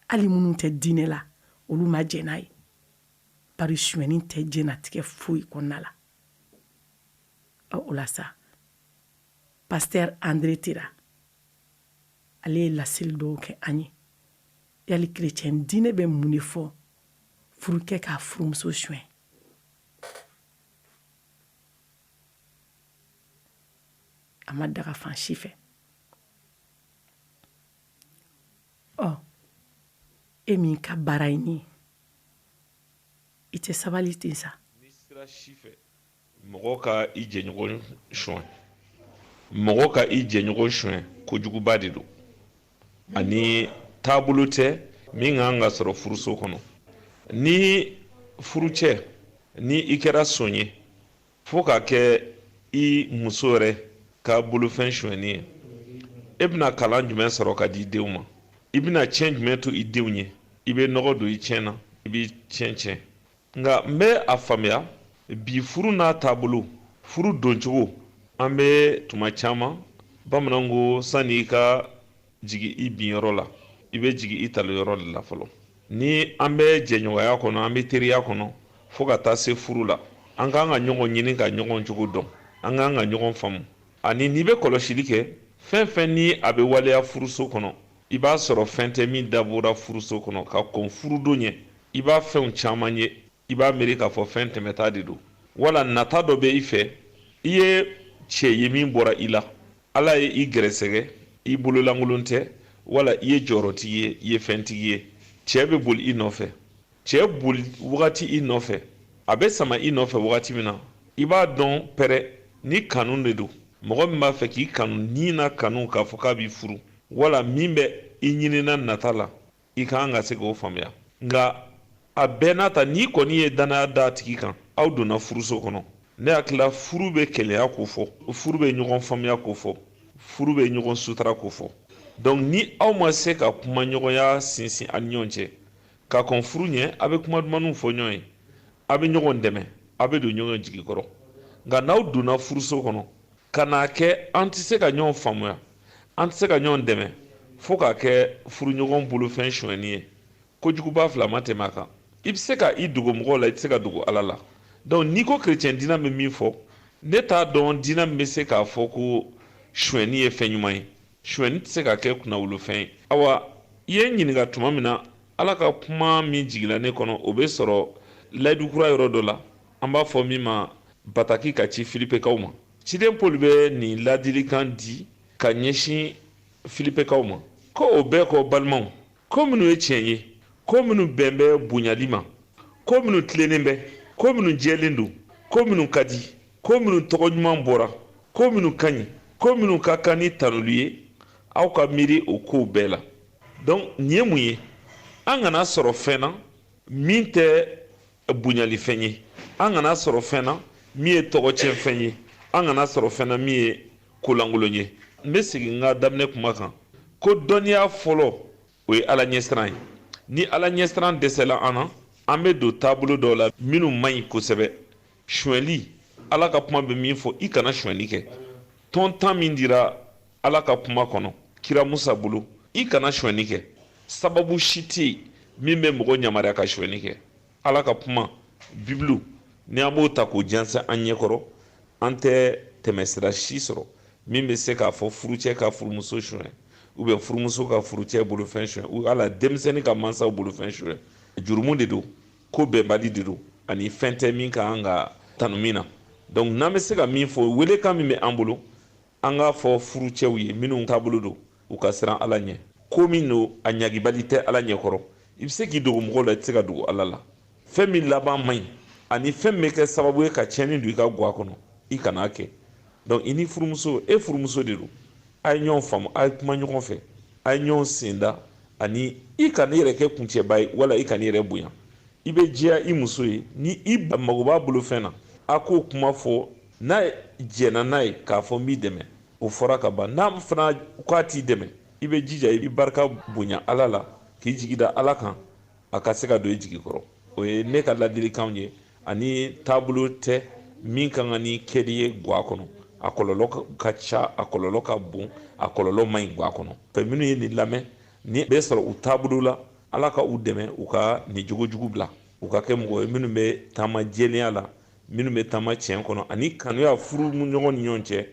hali minnu tɛ diinɛ la olu ma jɛ n'a ye bari suɲɛni tɛ diɲɛlatigɛ foyi kɔnɔna la o la sa pasteur André Tera ale ye laseli dɔw kɛ an ye yali kerecɛn diinɛ bɛ mun de fɔ furukɛ k'a furumuso suɲɛ a ma daga fan si fɛ e min ka baara ye nin ye i tɛ sabali ten sa ni sira si fɛ mɔgɔ ka i jɛɲɔgɔn suɲɛ mɔgɔ ka i jɛɲɔgɔn suɲɛ kojuguba de don ani taabolo tɛ min kan ka sɔrɔ furuso kɔnɔ ni furucɛ ni i kɛra sɔn ye fo ka kɛ i muso yɛrɛ ka bolofɛn suɲɛni ye e bɛna kalan jumɛn sɔrɔ ka di i denw ma i bɛna tiɲɛ jumɛn to i denw ye i bɛ nɔgɔ don i tiɲɛ na i bɛ tiɲɛ nka n bɛ a faamuya bi furu n'a taabolo furu doncogo an bɛ tuma caman bamananw ko sanni i ka jigin i binyɔrɔ la i bɛ jigin i taliyɔrɔ de la fɔlɔ ni an bɛ jɛɲɔgɔnya kɔnɔ an bɛ teriya kɔnɔ fo ka taa se furu la an k'an ka ɲɔgɔn ɲini ka ɲɔgɔn cogo dɔn an k'an ka ɲɔgɔn faamu ani n'i bɛ kɔlɔsili kɛ fɛn fɛn ni a bɛ waleya furuso kɔnɔ i b'a sɔrɔ fɛn tɛ min dabɔra furuso kɔnɔ ka kɔn furudon ɲɛ i b'a fɛnw caman ye i b'a miiri k'a fɔ fɛn tɛmɛta de don wala nata dɔ bɛ i fɛ i ye cɛ ye min bɔra i la ala ye i gɛrɛsɛgɛ i bololankolon tɛ wala i ye jɔyɔrɔtigi ye i ye fɛntigi ye cɛ bɛ boli i nɔfɛ cɛ boli wagati i nɔfɛ a bɛ sama i nɔfɛ wagati min na i b'a dɔn pɛrɛ ni kanu de don mɔgɔ min b'a fɛ k'i kanu ni na kanu k'a fɔ k'a b'i furu wala min bɛ i ɲinina nata la i kan ka se k'o faamuya nka a bɛɛ n'a ta n'i kɔni ye danaya da tigi kan aw donna furuso kɔnɔ ne hakilila furu bɛ kɛlɛya ko fɔ furu bɛ ɲɔgɔn faamuya ko fɔ furu bɛ ɲɔgɔn sutura ko fɔ donc ni aw ma se ka kuma ɲɔgɔnya sinsin a ni ɲɔgɔn cɛ ka kɔn furu ɲɛ a bɛ kuma dumanw fɔ ɲɔgɔn ye a bɛ ɲɔgɔn dɛmɛ a bɛ don ɲɔgɔn jigi kɔrɔ nka n'aw donna furuso kɔnɔ ka n'a kɛ an tɛ se ka ɲɔgɔn faamuya an tɛ se ka ɲɔgɔn dɛmɛ fo ka kɛ furuɲɔgɔn bolofɛn suɲɛni ye kojuguba fila ma tɛmɛ a kan i bɛ se ka i dogo mɔgɔw la i tɛ se ka dogo ala la donc n'i ko kerecɛn diinɛ bɛ min fɔ ne t'a dɔn diinɛ min bɛ se k'a fɔ ko suɲɛni ye fɛn ɲuman ye suɲɛni tɛ se ka kɛ kunnawolofɛn ye awa i ye n ɲininka tuma min na ala ka kuma min jigila ne kɔnɔ o bɛ sɔrɔ layidukura yɔrɔ dɔ la an b'a fɔ min ma bataki ka ci filipekaw ma ciden paul bɛ nin ladilikan di ka ɲɛsin filipekaw ma ko o bɛɛ kɔ balimaw ko minnu ye tiɲɛ ye ko minnu bɛn bɛ bonyali ma ko minnu tilennen bɛ ko minnu jɛlen don ko minnu ka di ko minnu tɔgɔ ɲuman bɔra ko minnu ka ɲi ko minnu ka kan ni tanuli ye aw ka miiri o kow bɛɛ la donc nin ye mun ye an kana sɔrɔ fɛn na min tɛ bonyali fɛn ye an kana sɔrɔ fɛn na min ye tɔgɔcɛn fɛn ye an kana sɔrɔ fɛn na min ye kolankolon ye n bɛ segin n ka daminɛ kuma kan ko dɔnniya fɔlɔ o ye ala ɲɛsiran ye ni ala ɲɛsiran dɛsɛla an na an bɛ don taabolo dɔw la minnu man ɲi kosɛbɛ suɲɛli ala ka kuma bɛ min fɔ i kana suɲɛli kɛ tɔntan min dira ala ka kuma kɔnɔ kira musa bolo i kana suɲɛli kɛ sababu si tɛ yen min bɛ mɔgɔ yamaruya ka suɲɛli kɛ ala ka kuma bibulu ni an b'o ta k'o jɛnsɛn an ɲɛkɔrɔ an tɛ tɛmɛsira si sɔrɔ min bɛ se k'a fɔ furucɛ ka furumuso suɲɛ furumuso ka furucɛ bolofɛn suɲɛ ala denmisɛnnin ka mansaw bolofɛn suɲɛ jurumu de don ko bɛnbali de don ani fɛn tɛ min ka an ka tanu min na donc n'an bɛ se ka min fɔ welekan min bɛ an bolo an k'a fɔ furucɛw ye minnu taabolo don u ka siran ala ɲɛ ko min don a ɲagibali tɛ ala ɲɛkɔrɔ i bɛ se k'i dogo mɔgɔw la i tɛ se ka dogo ala la fɛn min laban man ɲi ani fɛn min bɛ kɛ sababu ye ka tiɲɛni don i ka guwa kɔnɔ i kan'a kɛ donc i ni furumuso e furumuso de don a ye ɲɔgɔn faamu a ye kuma ɲɔgɔn fɛ a ye ɲɔgɔn senda ani i kana i yɛrɛ kɛ kuncɛba ye wala i kana i yɛrɛ bonya i bɛ diya i muso ye ni i mago b'a bolo fɛn na a k'o kuma fɔ n'a jɛnna n'a ye k'a fɔ n b'i dɛmɛ o fɔra ka ban n'a fana k'a t'i dɛmɛ i bɛ jija i barika bonya ala la k'i jigi da ala kan a ka se ka don i jigi kɔrɔ o ye ne ka ladilikanw ye ani taabolo tɛ min ka kan ni kɛli ye guwa kɔnɔ a kɔlɔlɔ ka ca a kɔlɔlɔ ka bon a kɔlɔlɔ man ɲi guwa kɔnɔ fɛ minnu ye nin lamɛn ni bɛ sɔrɔ u taabolo la ala ka u dɛmɛ u ka nin jogojugu bila u ka kɛ mɔgɔ ye minnu bɛ taama jɛlenya la minnu bɛ taama tiɲɛ kɔnɔ ani kanuya furu ɲɔgɔn ni ɲɔgɔn cɛ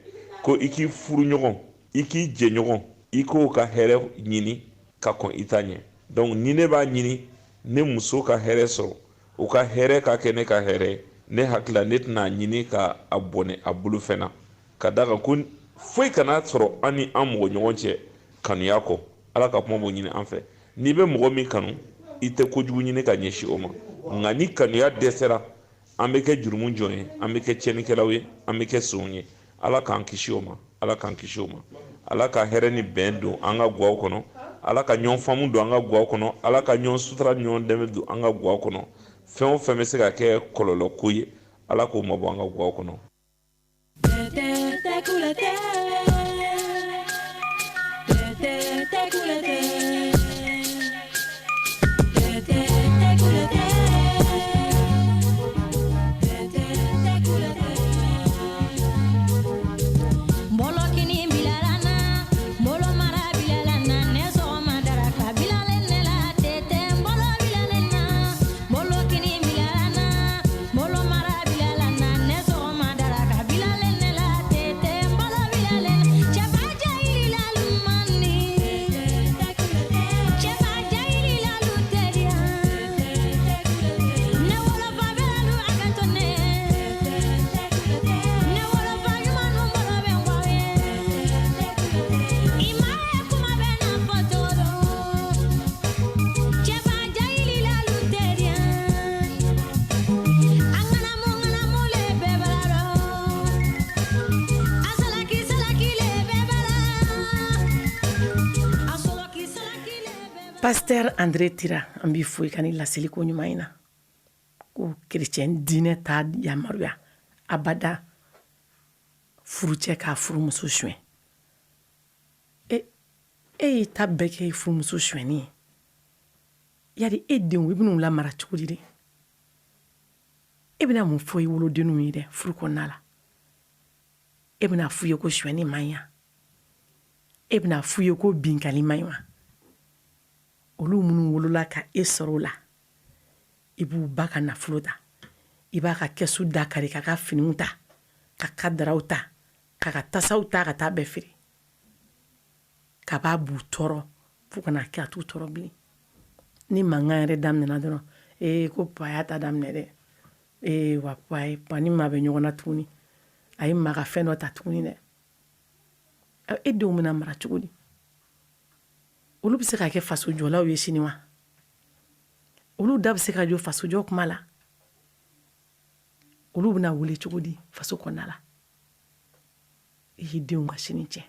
ko i k'i furu ɲɔgɔn i k'i jɛɲɔgɔn i k'o ka hɛrɛ ɲini ka kɔn i ta ɲɛ donc ni ne b'a ɲini ne muso ka hɛrɛ sɔrɔ u ka hɛrɛ ka kɛ ne ka hɛrɛ ne hakili la ne tɛna ɲini ka a bɔnɛ a bolo fɛn na ka da kan ko foyi kana sɔrɔ an ni an mɔgɔ ɲɔgɔn cɛ kanuya kɔ ala ka kuma b'o ɲini an fɛ n'i bɛ mɔgɔ min kanu i tɛ kojugu ɲini ka ɲɛsin o ma nka ni kanuya dɛsɛra an bɛ kɛ jurumu jɔn ye an bɛ kɛ tiɲɛnikɛlaw ye an bɛ kɛ sonw ye ala k'an kisi o ma ala k'an kisi o ma ala ka hɛrɛ ni bɛn don an ka guwaw kɔnɔ ala ka ɲɔgɔn faamu don an ka guwaw kɔnɔ ala ka ɲɔgɔn sutura ɲɔgɔn dɛmɛ don an ka guwaw kɔnɔ fɛn o fɛn bɛ se ka kɛ kɔlɔlɔ ko ye ala k'o mabɔ an ka guwaw kɔnɔ. Pasteur André Tira an b'i fo i ka ni lasiliko ɲuman in na ko kerecɛn diinɛ t'a yamaruya abada furucɛ k'a furumuso suɲɛ e y'i ta bɛɛ kɛ i furumuso suɲɛni ye yari e denw i ben'u lamara cogo di de e bena mun fɔ i wolodenninw ye dɛ furu kɔnɔna la e bena f'u ye ko suɲɛni man ɲi e bena f'u ye ko binkali man ɲi wa olu minnu wolola ka e sɔrɔ o la i b'u ba ka nafolo ta i b'a ka kɛsu da kari k'a ka finiw ta ka kadaraw ta k'a ka tasaw ta ka taa bɛɛ feere ka b'a b'u tɔɔrɔ fo kana kɛ a t'u tɔɔrɔ bilen ni mankan yɛrɛ daminɛna dɔrɔn ko pa y'a ta daminɛ dɛ wa pa ni maa bɛ ɲɔgɔn na tuguni a ye maa ka fɛn dɔ ta tuguni dɛ e denw bɛna mara cogo di olu bɛ se ka kɛ faso jɔlaw ye sini wa olu da bɛ se ka jɔ faso jɔ kuma la olu bɛna wele cogo di faso kɔnɔna la i y'i denw ka sini tiɲɛ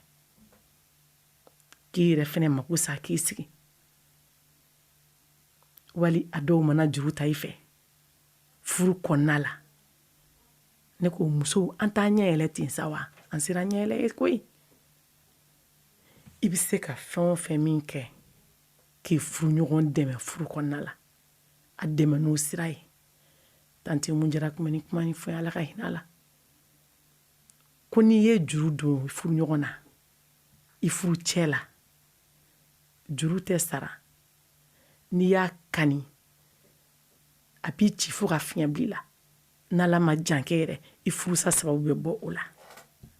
k'i yɛrɛ fɛnɛ mako sa k'i sigi wali a dɔw mana juru ta i fɛ furu kɔnɔna la ne ko musow an t'a ɲɛ yɛlɛ ten sa wa an sera ɲɛ yɛlɛ ye koyi i bɛ se ka fɛn o fɛn min kɛ k'i furuɲɔgɔn dɛmɛ furu kɔnɔna la a dɛmɛ n'o sira ye tante mun jɛra kuma ni kuma ni fɛn ala ka hinɛ la ko n'i ye juru don furuɲɔgɔn na i furu cɛ la juru tɛ sara n'i y'a kani a b'i ci fo ka fiɲɛ bila i la n'ala ma jan kɛ yɛrɛ i furusa sababu bɛ bɔ o la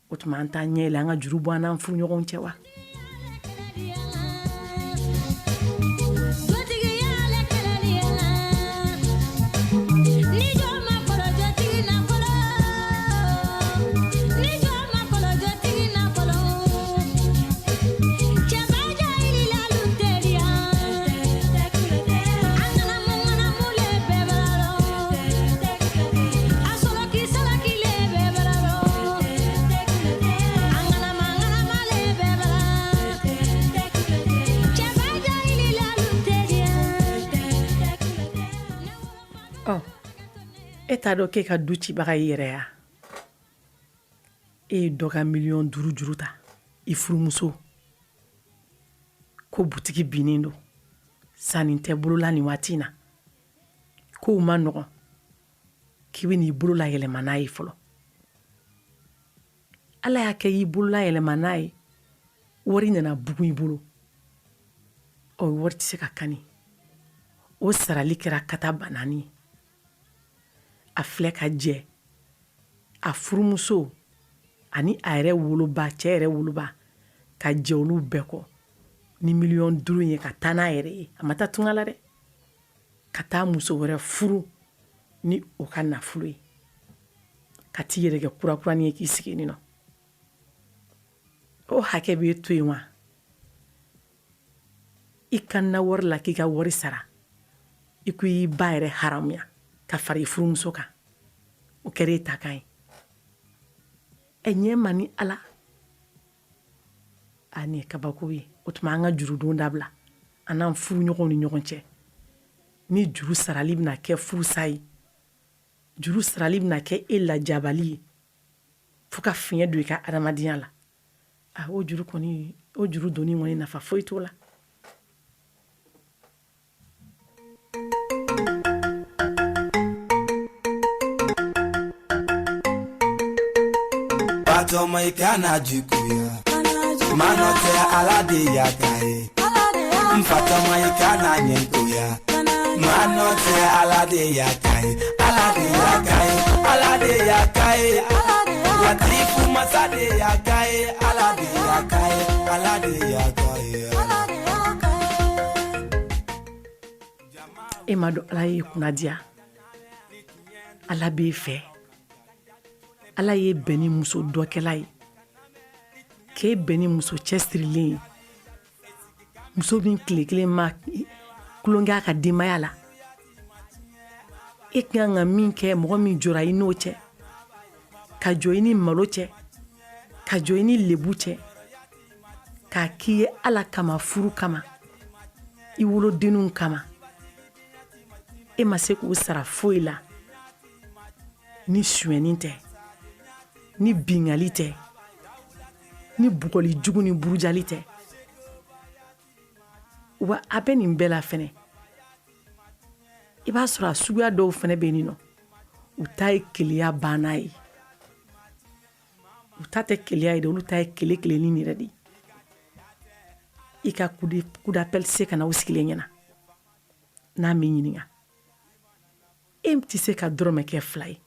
o tuma an t'a ɲɛ yɛlɛ an ka juru bɔ an n'an furuɲɔgɔn cɛ wa e t'a dɔn k'e ka du cibaga i yɛrɛ ya e ye dɔ ka miliyɔn 5 juru ta i furumuso ko butigi binnen don sanni tɛ bolola nin waati in na kow ma nɔgɔn k'i bɛ n'i bolola yɛlɛma n'a ye fɔlɔ ala y'a kɛ y'i bolola yɛlɛma n'a ye wari nana bugun i bolo wari tɛ se ka kani o sarali kɛra kata banani ye a filɛ ka jɛ a furumuso ani a yɛrɛ woloba cɛ yɛrɛ woloba ka jɛ olu bɛɛ kɔ ni miliyɔn 5 ye ka taa n'a yɛrɛ ye a ma taa tunga la dɛ ka taa muso wɛrɛ furu ni o ka nafolo ye ka t'i yɛrɛ kɛ kurakurani ye k'i sigi nin nɔ o hakɛ b'e to yen wa i kanna wari la k'i ka wari sara i ko i ba yɛrɛ haramuya ka fara i furumuso kan o kɛra e ta kan ye ɲɛ ma ni ala a nin ye kabako ye o tuma an ka jurudon dabila an n'an furuɲɔgɔnw ni ɲɔgɔn cɛ ni juru sarali bɛna kɛ furusa ye juru sarali bɛna kɛ e lajabali ye fo ka fiɲɛ don i ka adamadenya la o juru donni kɔni nafa foyi t'o la Toma i kana jukuya mano te ala de yakaye mfatoma i kana nyenkuya mano te ala de yakaye latifu masade yakaye ala de yakaye e ma dɔn ala ye kunna diya ala b'i fɛ ala ye bɛn ni muso dɔkɛla ye k'e bɛn ni muso cɛsirilen ye muso min tile kelen ma kulonkɛ a ka denbaya la e ka kan ka min kɛ mɔgɔ min jɔra i n'o cɛ ka jɔ i ni malo cɛ ka jɔ i ni lebu cɛ k'a k'i ye ala kama furu kama i wolodenninw kama e ma se k'o sara foyi la ni suɲɛni tɛ ni bingali tɛ ni bugɔli jugu ni burujali tɛ wa a bɛ nin bɛɛ la fɛnɛ i b'a sɔrɔ a suguya dɔw fɛnɛ bɛ nin nɔ u ta ye keleya banna ye u ta tɛ keleya ye dɛ olu ta ye kelenin yɛrɛ de ye i ka coup d'appel se ka na o sigilen ɲɛna n'a m'i ɲininka e tɛ se ka dɔrɔmɛ kɛ 2 ye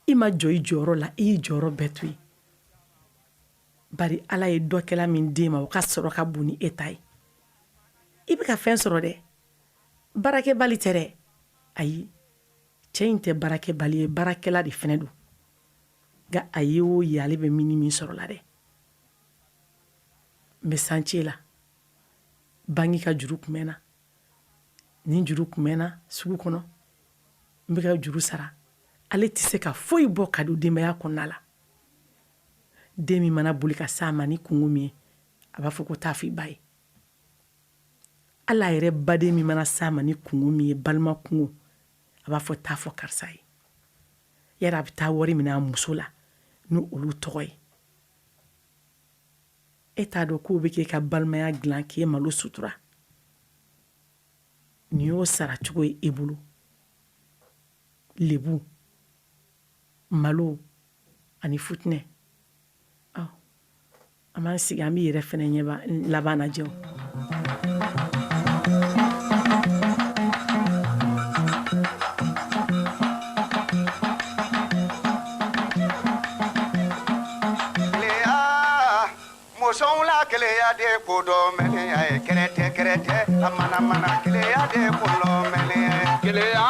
i ma jɔ i jɔyɔrɔ la i y'i jɔyɔrɔ bɛɛ to yen bari ala ye dɔkɛla min d'e ma o ka sɔrɔ ka bon ni e ta ye i bɛ ka fɛn sɔrɔ dɛ baarakɛbali tɛ dɛ ayi cɛ in tɛ baarakɛbali ye baarakɛla de fɛnɛ don nka a ye o ye ale bɛ min sɔrɔ la dɛ n bɛ santier la banki ka juru kunbɛnna nin juru kunbɛnna sugu kɔnɔ n bɛ ka juru sara ale tɛ se ka foyi bɔ ka don denbaya kɔnɔna la. Den min mana boli ka s'a ma ni kungo min ye a b'a fɔ ko taa fɔ i ba ye. ala yɛrɛ baden min mana s'a ma ni kungo min ye balima kungo a b'a fɔ taa fɔ karisa ye. yɛrɛ a bɛ taa wari minɛ a muso la ni olu tɔgɔ ye. e t'a dɔn k'o bɛ k'e ka balimaya dilan k'e malo sutura. nin y'o sara cogo ye e bolo. lebu malo ani futinɛ. an b'an sigi an b'i yɛrɛ fɛnɛ ɲɛ laban lajɛ o. Musonw la keleya de ko dɔ mɛlɛya ye kɛrɛtɛ kɛrɛtɛ a mana keleya de ko dɔ mɛlɛya ye keleya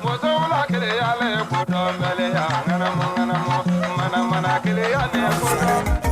musonw la keleya le ko dɔ mɛlɛya ŋanamu mana keleya de ko dɔ.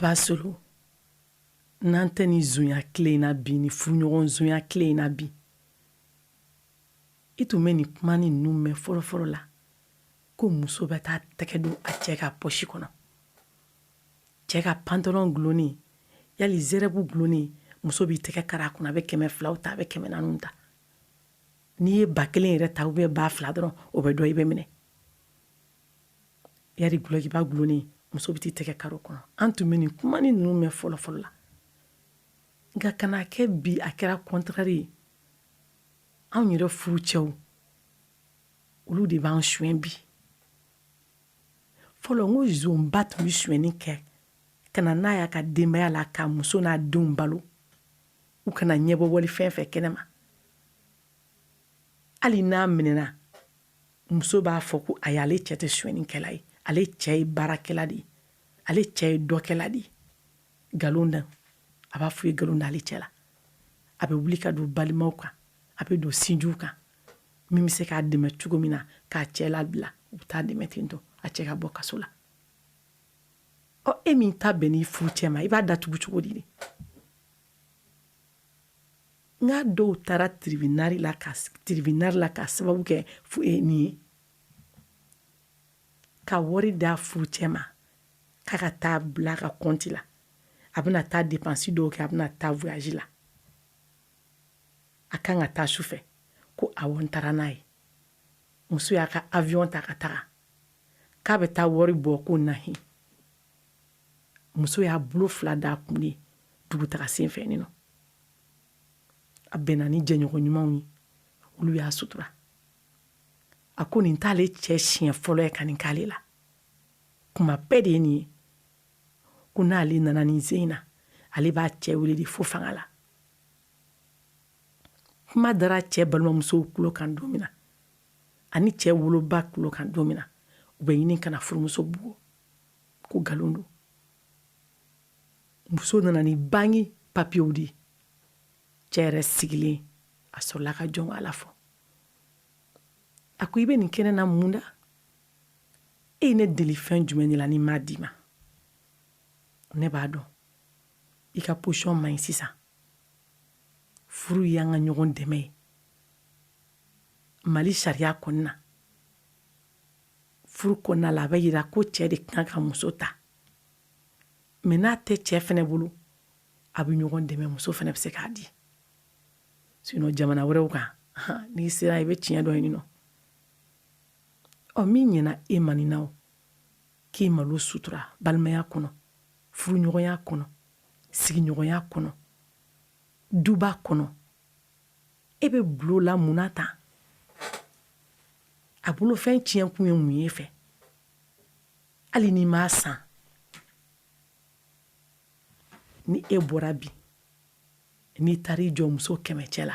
Basolo n'an tɛ ni zonya tile in na bi ni furuɲɔgɔn zonya tile in na bi i tun bɛ nin kuma ni ninnu mɛn fɔlɔfɔlɔ la ko muso bɛ taa tɛgɛ don a cɛ ka pɔsi kɔnɔ. cɛ ka pantalon gulonnen yali zɛrɛbu gulonnen muso b'i tɛgɛ kari a kunna a bɛ 200 ta a bɛ 400 ta. n'i ye 1000 yɛrɛ ta ubiyɛn 2000 dɔrɔn o bɛ dɔn i bɛ minɛ. yari gulokiba gulonnen muso bɛ t'i tɛgɛ kari o kɔnɔ. an tun bɛ nin kuma ni ninnu mɛn fɔlɔfɔlɔ la nka kana kɛ bi a kɛra contraire ye. anw yɛrɛ furu cɛw olu de b'an suɲɛ bi. fɔlɔ n ko zonba tun bɛ suɲɛni kɛ ka na n'a y'a ka denbaya la k'a muso n'a denw balo u kana ɲɛbɔ wali fɛn fɛn kɛnɛ ma. hali n'a minɛna muso b'a fɔ ko ayi ale cɛ tɛ suɲɛnikɛla ye ale cɛ ye baarakɛla de ye ale cɛ ye dɔkɛla de ye. nkalon da a b'a fɔ i ye nkalon da ale cɛ la. a bɛ wuli ka don balimaw kan a bɛ don sinjiw kan min bɛ se k'a dɛmɛ cogo min na k'a cɛ labila u bɛ taa dɛmɛ ten tɔ a cɛ ka bɔ kaso la. e min ta bɛn n'i furu cɛ ma i b'a datugu cogo di. n'a dɔw taara tribunal la ka sababu kɛ nin ye ka wari d'a furu cɛ ma k'a ka taa bila a ka kɔnti la a bɛna taa dépense dɔw kɛ a bɛna taa voyage la a kan ka taa su fɛ ko awɔ n taara n'a ye muso y'a ka avion ta ka taga k'a bɛ taa wari bɔ ko nahi muso y'a bolo 2 d'a kun ye dugutaga sen fɛ nin nɔ a bɛnna ni jɛɲɔgɔn ɲumanw ye olu y'a sutura. a ko nin t'ale cɛ siɲɛ fɔlɔ ye ka nin k'ale la kuma bɛɛ de ye nin ye ko n'ale nana nin sen in na ale b'a cɛ wele de fo fanga la. kuma dara cɛ balimamusow tulo kan don min na ani cɛ woloba tulo kan don min na u bɛ ɲini ka na furumuso bugo ko nkalon don. muso nana ni bangi papiyew de cɛ yɛrɛ sigilen a sɔrɔla ka jɔn ala fɔ. a ko i bɛ nin kɛnɛ na mun da e ye ne deli fɛn jumɛn de la ni m'a di ma. ne b'a dɔn i ka position man ɲi sisan furu y'an ka ɲɔgɔn dɛmɛ ye mali sariya kɔnɔna na furu kɔnɔna la a bɛ yira ko cɛ de kan ka muso ta mɛ n'a tɛ cɛ fɛnɛ bolo a bɛ ɲɔgɔn dɛmɛ muso fana bɛ se k'a di sinon jamana wɛrɛw kan n'i sera i bɛ tiɲɛ dɔ ɲini nɔ min ɲɛna e ma nin na o k'i malo sutura balimaya kɔnɔ furuɲɔgɔnya kɔnɔ sigiɲɔgɔnya kɔnɔ duba kɔnɔ e bɛ bulon la mun na tan a bolo fɛn tiɲɛ kun ye mun ye fɛ hali n'i m'a san ni e bɔra bi n'i taara i jɔ muso 100 cɛ la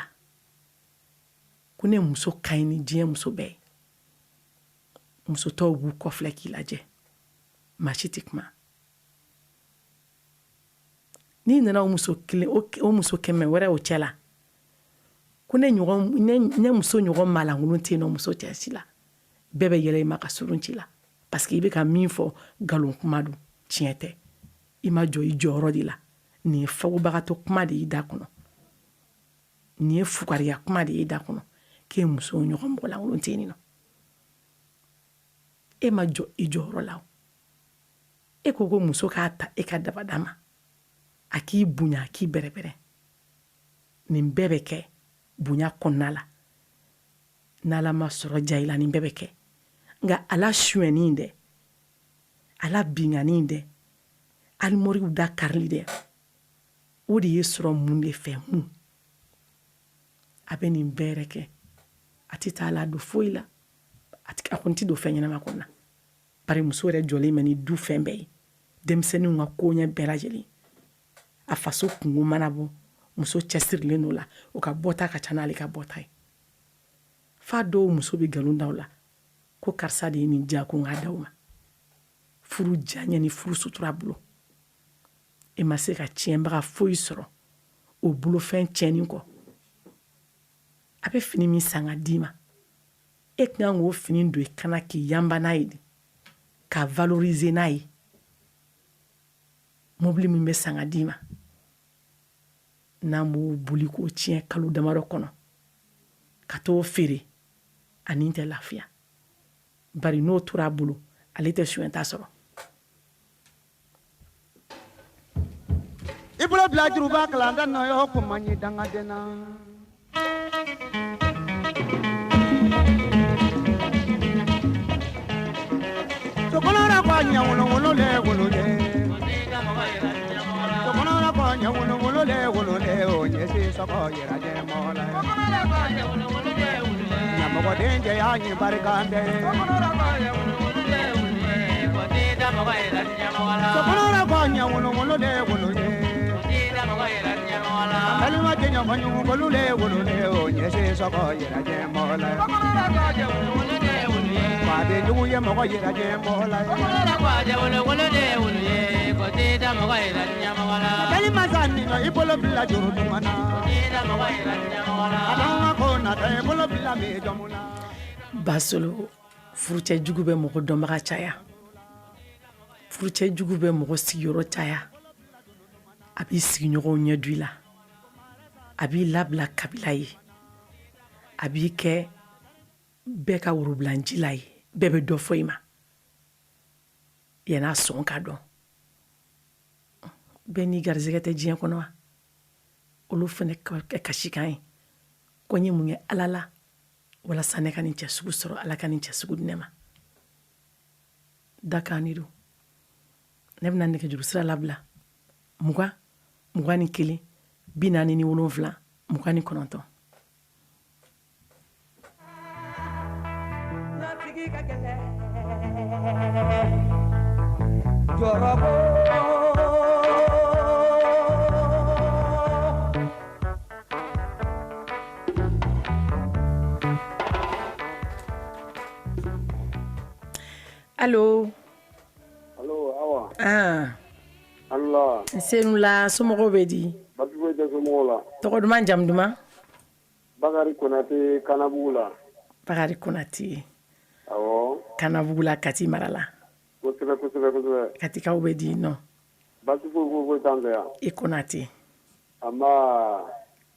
ko ne muso ka ɲi ni diɲɛ muso bɛɛ ye muso tɔw b'u kɔfilɛ k'i lajɛ maa si tɛ kuma n'i nana o muso 100 wɛrɛ o cɛ la ko ne muso ɲɔgɔn malankolon tɛ yen nɔ muso cɛ si la bɛɛ bɛ yɛlɛ i ma ka surun ci la parce que i bɛ ka min fɔ nkalon kuma don tiɲɛ tɛ i ma jɔ i jɔyɔrɔ de la nin ye fagobagatɔ kuma de y'i da kɔnɔ nin ye fugariya kuma de y'i da kɔnɔ k'e muso ɲɔgɔn mɔgɔlankolon tɛ yen nɔ e ma jɔ i jɔyɔrɔ la e ko ko muso k'a ta e ka dabada ma a k'i bonya a k'i bɛrɛbɛrɛ nin bɛɛ bɛ kɛ bonya kɔnɔna la n'ala ma sɔrɔ ja i la nin bɛɛ bɛ kɛ nka ala suɲɛni dɛ ala bingani dɛ alimoriw da karili dɛ o de ye sɔrɔ mun de fɛ mun a bɛ nin bɛɛ yɛrɛ kɛ a tɛ taa la don foyi la a kɔni tɛ don fɛn ɲɛnama kɔnɔ na bari muso yɛrɛ jɔlen bɛ ni du fɛn bɛɛ ye denmisɛnninw ka koɲɛ bɛɛ lajɛlen a faso kungo mana bɔ muso cɛsirilen don la o ka bɔta ka ca n'ale ka bɔta ye f'a dɔw muso bɛ nkalon da o la ko karisa de ye nin diya ko n k'a d'aw ma furu diyaɲɛ ni furu sutura bolo e ma se ka tiɲɛbaga foyi sɔrɔ o bolofɛn tiɲɛni kɔ a bɛ fini min san ka d'i ma e ka kan k'o fini don i kana k'i yanba n'a ye de ka valoriser n'a ye mobili min bɛ san ka d'i ma n'an b'o boli k'o tiɲɛ kalo damadɔ kɔnɔ ka t'o feere ani tɛ lafiya bari n'o tora a bolo ale tɛ suɲɛta sɔrɔ i bolo bila juruba kalanda nɔ yo ko man ɲi dangaden na sokolora ko ɲawolowolo le wolole sokolora ko ɲawolowolo le wolole o ɲɛsi sɔgɔ yɛrɛjɛ mɔgɔla ɲamɔgɔden jɛ y'a ɲi barikan bɛɛ sokolora ko ɲawolowolo le wolole balima tɛ ɲɔgɔn ɲugu le wolole o ɲɛsi sɔgɔ yɛrɛjɛ mɔgɔla Fade jugu ye mɔgɔ yɛrɛjɛ mɔgɔla balima sa ni i bolo bila juru duman na adama ko nata i bolo bila mi jɔmu na basolo furucɛ jugu bɛ mɔgɔ dɔnbaga caya furucɛ jugu bɛ mɔgɔ sigiyɔrɔ caya a b'i sigiɲɔgɔnw ɲɛdu i la a b'i labila kabila ye a b'i kɛ bɛɛ ka worobilancila ye bɛɛ bɛ dɔ fɔ i ma yan'a sɔn ka dɔn bɛɛ n'i garizɛgɛ tɛ diɲɛ kɔnɔ wa olu fana kɛ kasikan ye ko n ye mun kɛ ala la walasa ne ka nin cɛ sugu sɔrɔ ala ka nin cɛ sugu di ne ma dakan ni don ne bɛna nɛgɛjuru sira labila 20 21 47 29 Allô? Allô, awa. Ah. Allah. Senula somɔgɔw bɛ di? Basi foyi tɛ somɔgɔw la. Tɔgɔ duman jamu duman? Bakari Konate Kanabugu la. Bakari Konate. Awɔ. Kanabugu la Kati mara la. Kosɛbɛ. Katikaw bɛ di nɔ? Basi foyi t'an fɛ yan. I Konate. Anba.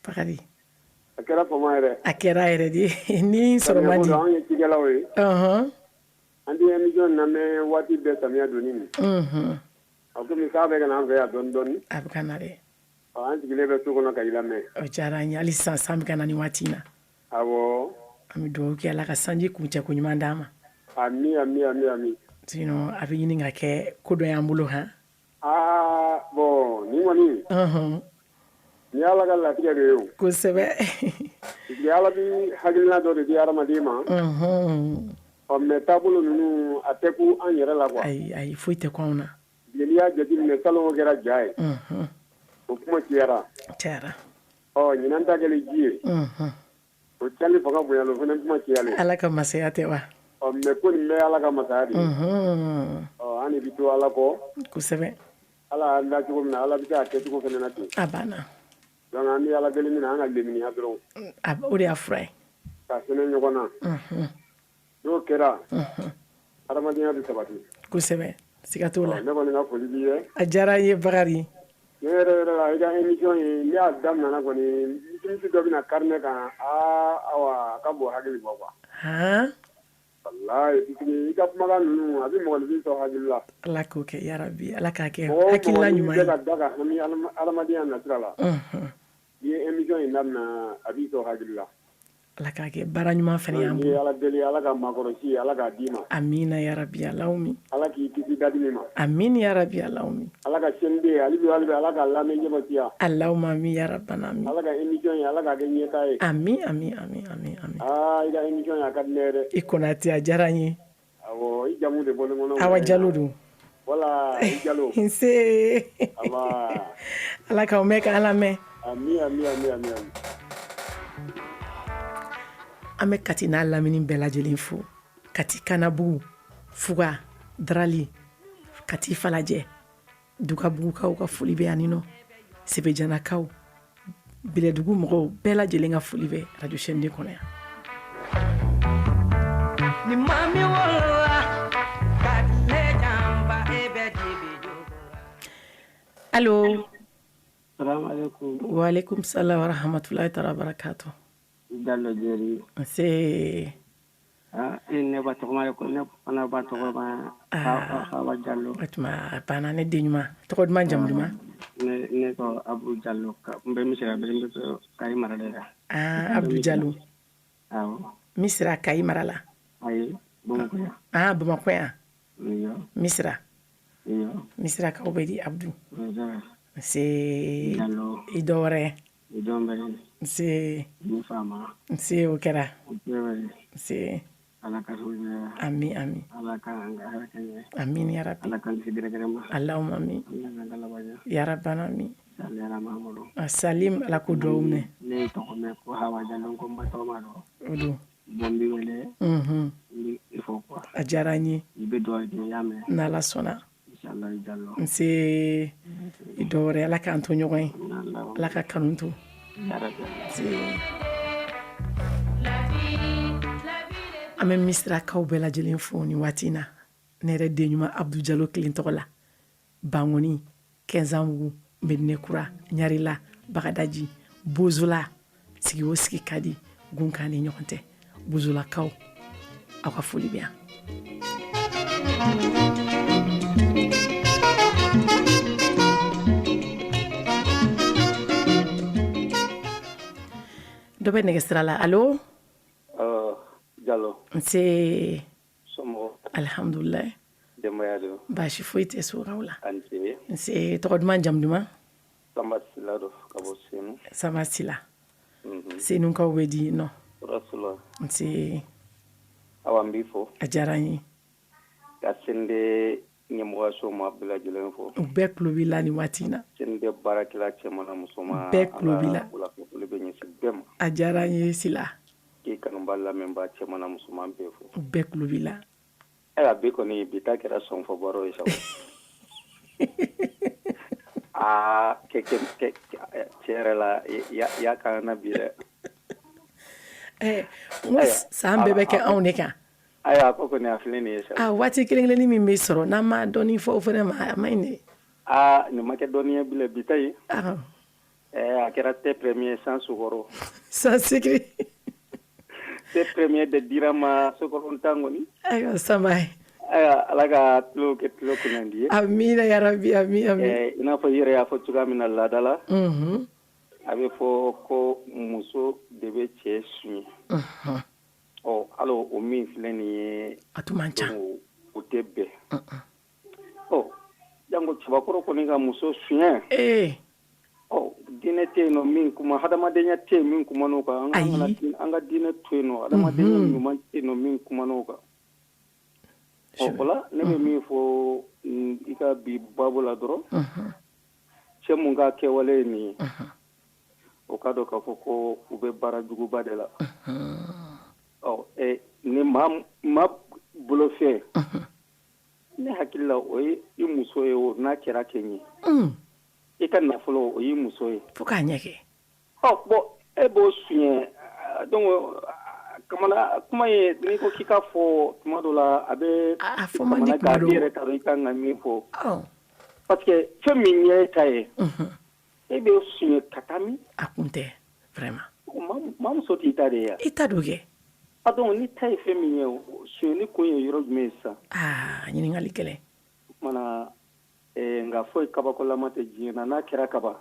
Bakari. A kɛra fama yɛrɛ. A kɛra yɛrɛ de. Ni sɔrɔ man di. Anw ye cikɛlaw ye. An tɛ émission lamɛn waati bɛɛ samiya donni nin. A komi k'a bɛ ka na an fɛ yan dɔɔni dɔɔni. A bɛ ka na dɛ. an sigilen bɛ so kɔnɔ ka i lamɛn. O diyara an ye hali sisan san bɛ ka na nin waati in na. Awɔ. An bɛ dugawu kɛ Ala ka sanji kuncɛ ko ɲuman d'an ma. Ami. Sinon a bɛ ɲini ka kɛ ko dɔ y'an bolo han. Bon ni kɔni. Ni Ala ka latigɛ de ye o. Kosɛbɛ. Ala bɛ hakilina dɔ de di hadamaden ma. Mais taabolo ninnu a tɛ ku an yɛrɛ la quoi. Ayi foyi tɛ ku anw na. N'i y'a jateminɛ salon kɛra ja ye. O kuma cayara. Ɲinan ta kɛlen ji ye. O cali fanga bonyana o fana kuma cayalen. Ala ka masaya tɛ wa. Mais ko nin bɛ Ala ka masaya de ye. An de bɛ to Ala kɔ. Kosɛbɛ. Ala y'an da cogo min na Ala bɛ se a kɛcogo fana na ten. A banna. Donc an bɛ Ala deli min na an ka leminiya dɔrɔn. O de y'a fura ye. Ka sɛnɛ ɲɔgɔn na. N'o kɛra. Adamadenya bɛ sabati. Kosɛbɛ. Siga t'o la. Ne kɔni ka foli b'i ye. A diyara an ye Bakari. Ne yɛrɛ la i ka émission ye ne y'a daminɛ kɔni miniti dɔ bɛna kari ne kan awa a ka bon hakili bɔ quoi. Walayi i ka kumakan ninnu a bɛ mɔgɔninfin sɔn hakili la. Ala k'o kɛ yarabi Ala k'a kɛ hakilina ɲuman ye. Mɔgɔ ka da ka hami adamadenya nasira la. N'i ye émission in daminɛ a b'i sɔn hakili la. Ala k'a kɛ baara ɲuman fana y'an bolo. Ala deli Ala ka makɔrɔsi Ala k'a d'i ma. Amina yarabi Allahumma. Ala k'i kisi dadimi ma. Amin yarabi Allahumma. Ala ka sɛniden hali bi Ala ka lamɛn jabatiya. Allahumma amin yarabana amin. Ala ka émission ye Ala k'a kɛ ɲɛtaa ye. Amin. I ka émission ye a ka di ne ye dɛ. I Konate a diyara an ye. Awɔ i jamu de bɔlen kɔnɔ. Awa Jalo don. Voilà i Jalo. Nse. Ala k'aw mɛn k'an lamɛn. Ami. An bɛ Kati n'a lamini bɛɛ lajɛlen fo. Kati Kanabugu, Fuga, Darali, Kati Falajɛ, Dugabugukaw ka foli bɛ yan nɔ. Sebejanakaw, Bɛlɛdugu mɔgɔw bɛɛ lajɛlen ka foli bɛ radio chaîne de kɔnɔ yan. Ni maa min wolola ka tile janba e bɛ dibi jogo. Allo. Salaamaaleykum. Waaleykum salaam wa rahmatulahi taala wa barakatuh. Jallo Jeri. C'est ne ba tɔgɔ ko ne fana ba tɔgɔ ma Awa Jallo. Atuma bana ne denyuma tɔgɔ duman jamu duman. Ne ko Abu Jallo ka mbe misira be Kayi Mara la. Abdou Jallo. Awɔ. Misira Kayi Mara la. Ayi, Bamakɔ yan. Bamakɔ yan. Iyo. Misira. Iyo. Misira ka bɛ di Abdou. C'est Jallo. I dɔwɛrɛ. I dɔnbɛ. C'est ni fama. C'est o kɛra. C'est Ala ka hujja. Ami. Ala ka anga harakanya. Amin ya rabbi. Ala kan sidira garama. Allahumma amin. Ya rabbana amin. Salam Mamadou. Salim ala ko do umne. Ne to ko me ko Hawa Jallo ko mba to ma do. Odo. Bombi wele. Il faut quoi. A jarani. Ibe do yame. Na la sona. Inshallah Jallo. C'est I dɔwɛrɛ ala k'an to ɲɔgɔn ye. Ala ka kanu to. An bɛ misirakaw bɛɛ lajɛlen fo ni waati in na ne yɛrɛ den ɲuman Abdou Jallo kelen tɔgɔ la Bangoni Kɛnzanbugu Medinekura Ɲarela Bagadaji Bozola sigi o sigi ka di gunkan ni ɲɔgɔn tɛ Bozolakaw aw ka foli bɛ yan. Dɔ bɛ nɛgɛsira la allo. Jallo. Nse. Somɔgɔ. Alhamdulilayi. Denbaya don. Baasi foyi tɛ soraw la. Anse. Nse tɔgɔ duman jamu duman. Samba Sila do ka bɔ Senu. Samba Sila. Senu kaw bɛ di nɔ. Rasula. Nse. Awa n b'i fɔ. A diyara n ye. Ka sende ɲɛmɔgɔyaso ma bɛɛ lajɛlen fɔ. U bɛɛ tulo b'i la nin waati in na. Sende baarakɛla cɛman na musoman. Bɛɛ tulo b'i la. Foli bɛ ɲɛsin bɛɛ ma. A diyara n ye Sila. K'i kanubaa lamɛnbaa cɛman na musoman bɛɛ fɔ. U bɛɛ tulo b'i la. Ayiwa bi kɔni bi ta kɛra sɔnfɔ baro ye sa. Tiɲɛ yɛrɛ la ya kan na bi dɛ. N ko san bɛɛ bɛ kɛ anw de kan. Ayiwa ko kɔni a filɛ nin ye sa. Waati kelen-kelennin min bɛ sɔrɔ n'an ma dɔɔnin fɔ o fana ma a man ɲi dɛ. Nin ma kɛ dɔɔnin ye bilen bi ta ye. A kɛra tɛ premier sans sukɔrɔ. Sans secret. Tɛ premier de dira ma sukɔrɔ tan kɔni. Ayiwa Samba. ala ka tulo ke tulo kunandi amina ya rabbi amin ina fo yere ya fo tuga min Allah dala abe fo ko muso de be che sunye alo o min fileni ye atumancha o tebe jango chibakoro ko ninga muso sunye dine te no min kuma hadamadenya te min kuma no ka anga dine to no hadamadenya nyuma te no min kuma no ka wala ne be mi fo ika bi babula doro che munga ke wale ni o kado ka fo ko ube bara jugu badela ni ma bulo fe ne hakilla o yi muso ye o na kira kenyi ika na folo o yi muso ye fo ka nyeke bo bo sunye donc kuma ye ni ko kika fo tumadola abe fo mandi ka dire ka ika ngami fo parce que feminye taye be sunye katami akunte vraiment mam so ti tade ya itadoge donc ni taye feminye sunye ko ye yoro mesa nyini ngali kele mana nga fo kabako lamate jina na kira kaba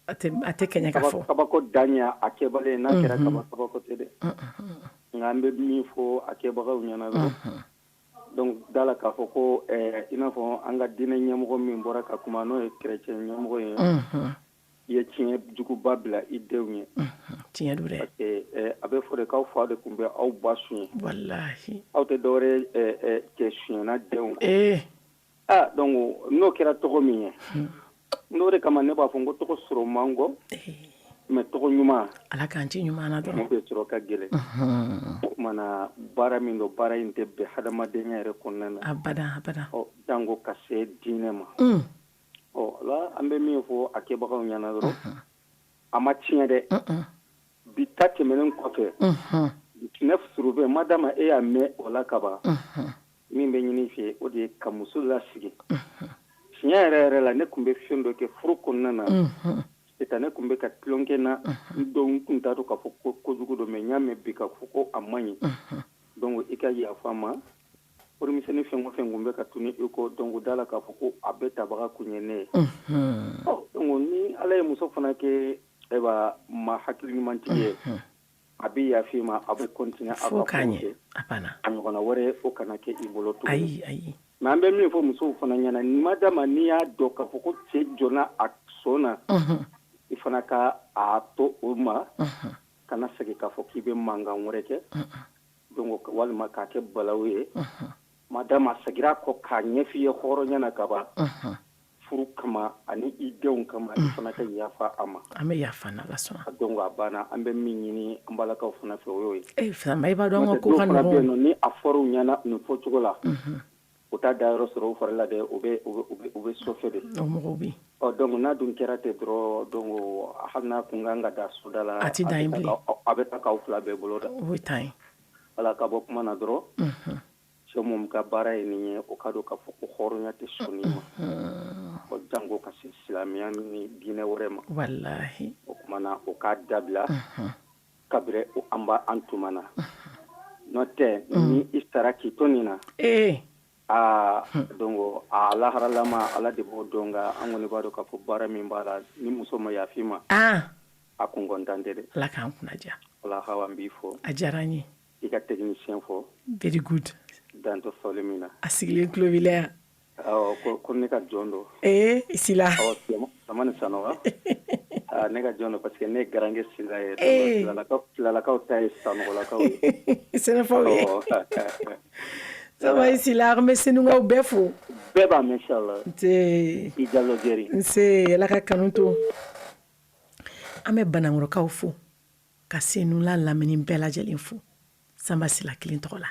ate kenya ka fo kabako danya akebale na kira kaba kabako tede ngambe mi fo akebaka unyana donc dala ka fo ko ina fo anga dine nyamgo mi mbora ka kuma no e chrétien nyamgo ye tiɲɛ juguba bila i denw ye tiɲɛ don dɛ parce que a bɛ fɔ de k'aw fa de tun bɛ aw ba suɲɛ wallahi aw tɛ dɔwɛrɛ cɛ suɲɛna denw donc n'o kɛra tɔgɔ min ye n'o de kama ne b'a fɔ n ko tɔgɔ sɔrɔ man go mais tɔgɔ ɲuman ala k'an ci ɲuman na dɔrɔn mo bɛ sɔrɔ ka gɛlɛn mana baara min don baara in tɛ bɛn hadamadenya yɛrɛ kɔnɔna na abada jango ka se diinɛ ma la an bɛ min fɔ a kɛbagaw ɲɛna dɔrɔn a ma tiɲɛ dɛ bi ta tɛmɛnen kɔfɛ ne surufɛ madama e y'a mɛn o la kaban min bɛ ɲini fɛ o de ye ka muso lasigi tiɲɛ yɛrɛ yɛrɛ la ne tun bɛ fɛn dɔ kɛ furu kɔnɔna na c'est ne tun bɛ ka tulonkɛ na n tun t'a dɔn k'a fɔ ko kojugu don mais n y'a mɛn bi ka fɔ ko a man ɲi donc i ka yafa ma warimisɛnnin fɛn o fɛn kun bɛ ka tuni i ko donc da la k'a fɔ ko a bɛ tabaga kun ye ne ye donc ni ala ye muso fana kɛ ma hakili ɲumantigi ye a bɛ yafi ma a bɛ continuer a ka fɔ kɛ a ɲɔgɔnna wɛrɛ o kana kɛ i bolo tuguni mais an bɛ min fɔ musow fana ɲɛna madama n'i y'a dɔn k'a fɔ ko cɛ jɔnna a sɔn na i fana ka a to o ma kana segin k'a fɔ k'i bɛ mankan wɛrɛ kɛ donc walima k'a kɛ balawu ye madama segira kɔ k'a ɲɛf'i ye hɔrɔnya na ka ban furu kama ani i denw kama i fana ka yafa a ma an bɛ yafa n'ala sɔnna donc a banna an bɛ min ɲini an balakaw fana fɛ o y'o ye fama i b'a dɔn an ka ko ka nɔgɔn ni a fɔr'u ɲɛna nin fɔcogo la o t'a dayɔrɔ sɔrɔ u fari la dɛ u bɛ sɔfɛ de o mɔgɔw bɛ donc n'a dun kɛra ten dɔrɔn donc hali n'a kun kan ka da soda la a tɛ dan yen bilen a bɛ taa k'aw fila bɛɛ bolo da o ye tan ye ala ka bɔ kuma na dɔrɔn cɛ mun ka baara ye nin ye o ka dɔn k'a fɔ ko hɔrɔnya tɛ sɔn nin ma o jango ka se silamɛya ni diinɛ wɛrɛ ma wallahi o kuma na o k'a dabila kabiri an tuma na n'o tɛ ni i sara k'i to nin na donc a laharalama ala de b'o dɔn nka an kɔni b'a dɔn k'a fɔ baara min b'a la ni muso ma yafi ma a kun kɔntan tɛ dɛ ala k'an kunnaja ala hawa n b'i fɔ a diyara n ye i ka technicien fɔ very good dantɔ fɔli min na a sigilen tulo b'i la yan ko ne ka jɔn don sila sama ni sanoga ne ka jɔn don parce que ne ye garange sila ye tilalakaw ta ye sanɔgɔlakaw ye sɛnɛfaw ye sama sila an bɛ senugaw bɛɛ fo bɛɛ b'a mɛn inchallah nse i jalo jɛri nse ala ka kanu to an bɛ banankɔrɔkaw fo ka senula lamini bɛɛ lajɛlen fo sanba sila kelen tɔgɔ la